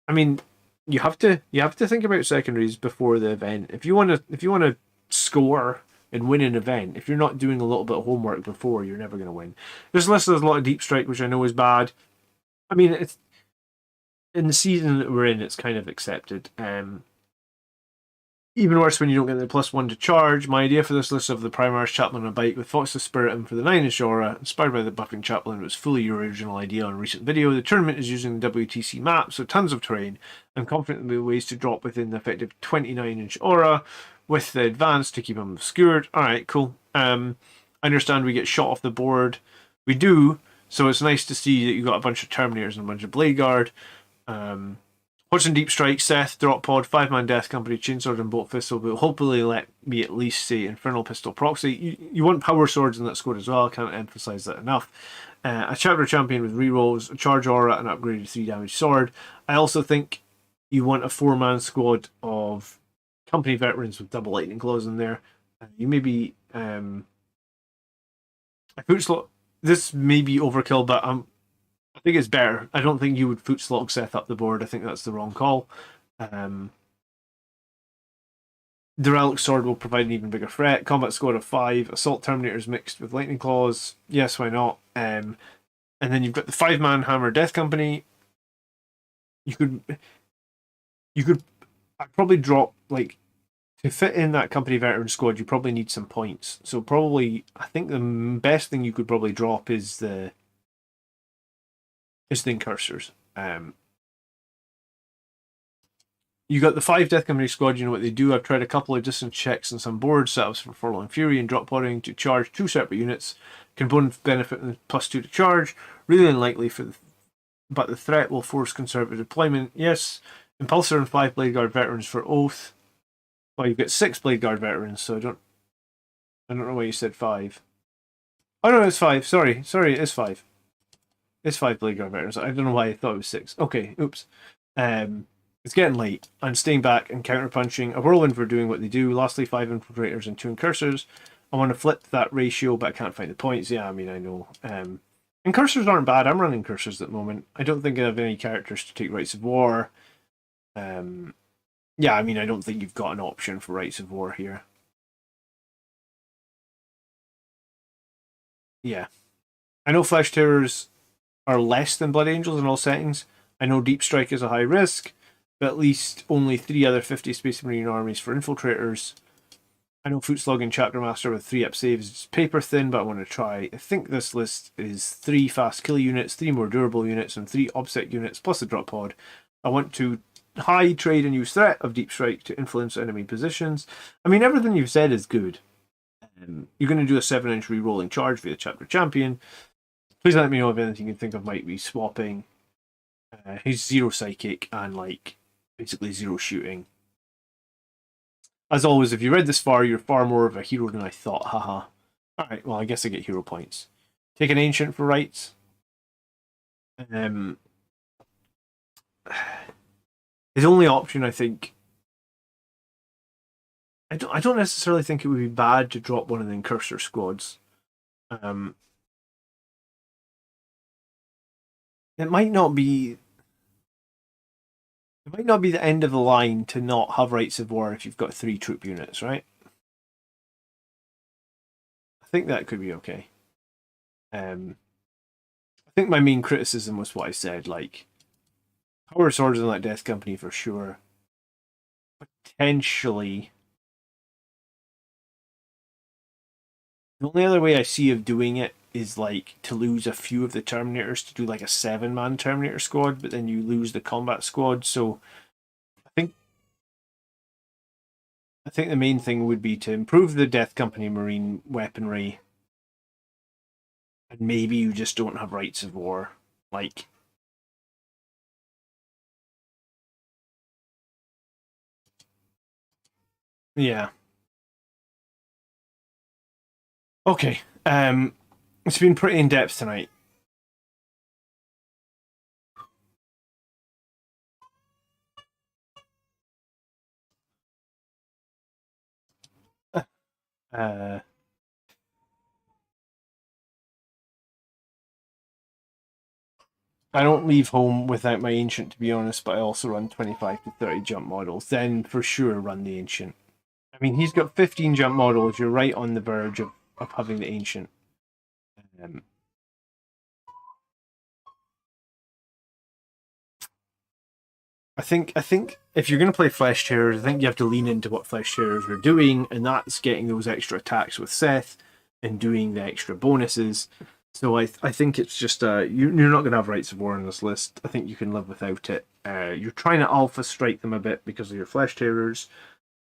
I mean, you have to think about secondaries before the event. If you want to score and win an event, if you're not doing a little bit of homework before, you're never going to win. This list has a lot of deep strike, which I know is bad. I mean, it's in the season that we're in, it's kind of accepted. Even worse when you don't get the +1 to charge. My idea for this list of the Primarch Chaplain on a bike with Fox's Spirit and for the 9-inch aura, inspired by the Buffing Chaplain, was fully your original idea on a recent video. The tournament is using the WTC map, so tons of terrain. I'm confident there will be ways to drop within the effective 29-inch aura with the advance to keep them obscured. Alright, cool. I understand we get shot off the board. We do, so it's nice to see that you got a bunch of Terminators and a bunch of Blade Guard. Watching Deep Strike, Seth, Drop Pod, 5-man Death Company, Chainsword, and Bolt Pistol will hopefully let me at least say Infernal Pistol Proxy. You want Power Swords in that squad as well, I can't emphasise that enough. A Chapter Champion with rerolls, a Charge Aura, and upgraded 3-damage sword. I also think you want a 4-man squad of Company Veterans with double Lightning Claws in there. You may be... I put slot... This may be overkill, but I think it's better. I don't think you would foot slog Seth up the board. I think that's the wrong call. The Relic Sword will provide an even bigger threat. Combat squad of 5. Assault Terminators mixed with Lightning Claws. Yes, why not? And then you've got the 5-man Hammer Death Company. You could I'd probably drop, like, to fit in that company veteran squad, you probably need some points. So probably, I think the best thing you could probably drop is the Incursors. You got the 5 Death Company squad, you know what they do. I've tried a couple of distance checks and some board setups for Furlong Fury and drop podding to charge 2 separate units. Component benefit and +2 to charge. Really unlikely but the threat will force conservative deployment. Yes. Impulsor and 5 Blade Guard veterans for Oath. Well, you've got 6 Blade Guard veterans, so I don't know why you said 5. Oh no, it's 5. Sorry, it is 5. It's 5 Blade Guard veterans. I don't know why I thought it was 6. Okay, oops. It's getting late. I'm staying back and counterpunching. A whirlwind for doing what they do. Lastly, 5 infiltrators and 2 incursors. I want to flip that ratio, but I can't find the points. Yeah, I mean, I know. Incursors aren't bad. I'm running incursors at the moment. I don't think I have any characters to take rights of war. Yeah, I mean, I don't think you've got an option for Rights of War here. Yeah. I know Flesh Tearers are less than Blood Angels in all settings. I know Deep Strike is a high risk, but at least only 3 other 50 Space Marine armies for Infiltrators. I know Footslog and Chapter Master with 3 up saves is paper thin, but I want to try. I think this list is 3 fast kill units, 3 more durable units, and 3 obsec units, plus a drop pod. I want to high trade and use threat of Deep Strike to influence enemy positions. I mean, everything you've said is good. You're going to do a 7-inch re-rolling charge via Chapter Champion. Please let me know if anything you can think of might be swapping. He's 0 psychic and like basically 0 shooting. As always, if you read this far, you're far more of a hero than I thought. Haha. Alright, well, I guess I get hero points. Take an ancient for rights. His only option, I think. I don't necessarily think it would be bad to drop one of the Incursor squads. It might not be. It might not be the end of the line to not have Rights of War if you've got 3 troop units, right? I think that could be okay. I think my main criticism was what I said, like Power Swords in that Death Company for sure. Potentially. The only other way I see of doing it is like to lose a few of the Terminators to do like a 7-man Terminator squad, but then you lose the combat squad. So I think the main thing would be to improve the Death Company Marine weaponry, and maybe you just don't have Rights of War. Like, yeah. Okay. It's been pretty in depth tonight. Uh, I don't leave home without my ancient, to be honest, but I also run 25 to 30 jump models. Then for sure run the ancient. I mean, he's got 15 jump models. You're right on the verge of having the ancient. I think if you're going to play Flesh Tearers, I think you have to lean into what Flesh Tearers are doing, and that's getting those extra attacks with Seth and doing the extra bonuses. So I think it's just you're not going to have Rights of War on this list. I think you can live without it. You're trying to alpha strike them a bit because of your Flesh Tearers,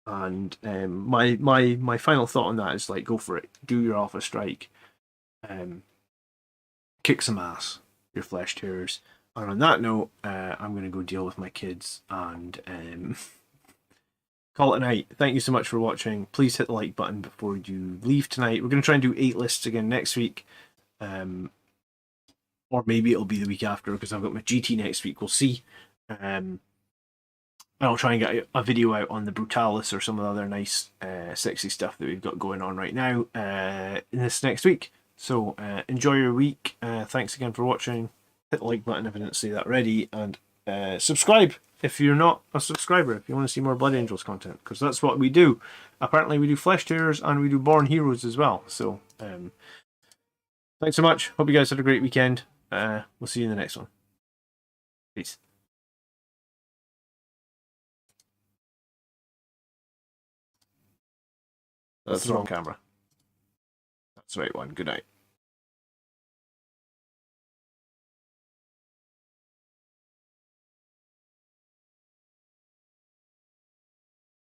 and my final thought on that is like go for it, do your alpha strike, kick some ass, your Flesh Tearers. And on that note, I'm going to go deal with my kids and call it a night. Thank you so much for watching. Please hit the like button before you leave tonight. We're going to try and do 8 lists again next week. Or maybe it'll be the week after because I've got my GT next week. We'll see. I'll try and get a video out on the Brutalis or some of the other nice, sexy stuff that we've got going on right now in this next week. So enjoy your week. Thanks again for watching. Hit the like button if I didn't say that already, and subscribe if you're not a subscriber, if you want to see more Blood Angels content, because that's what we do. Apparently we do Flesh Tearers and we do Born Heroes as well. So thanks so much. Hope you guys had a great weekend. We'll see you in the next one. Peace. That's the wrong camera. That's the right one. Good night.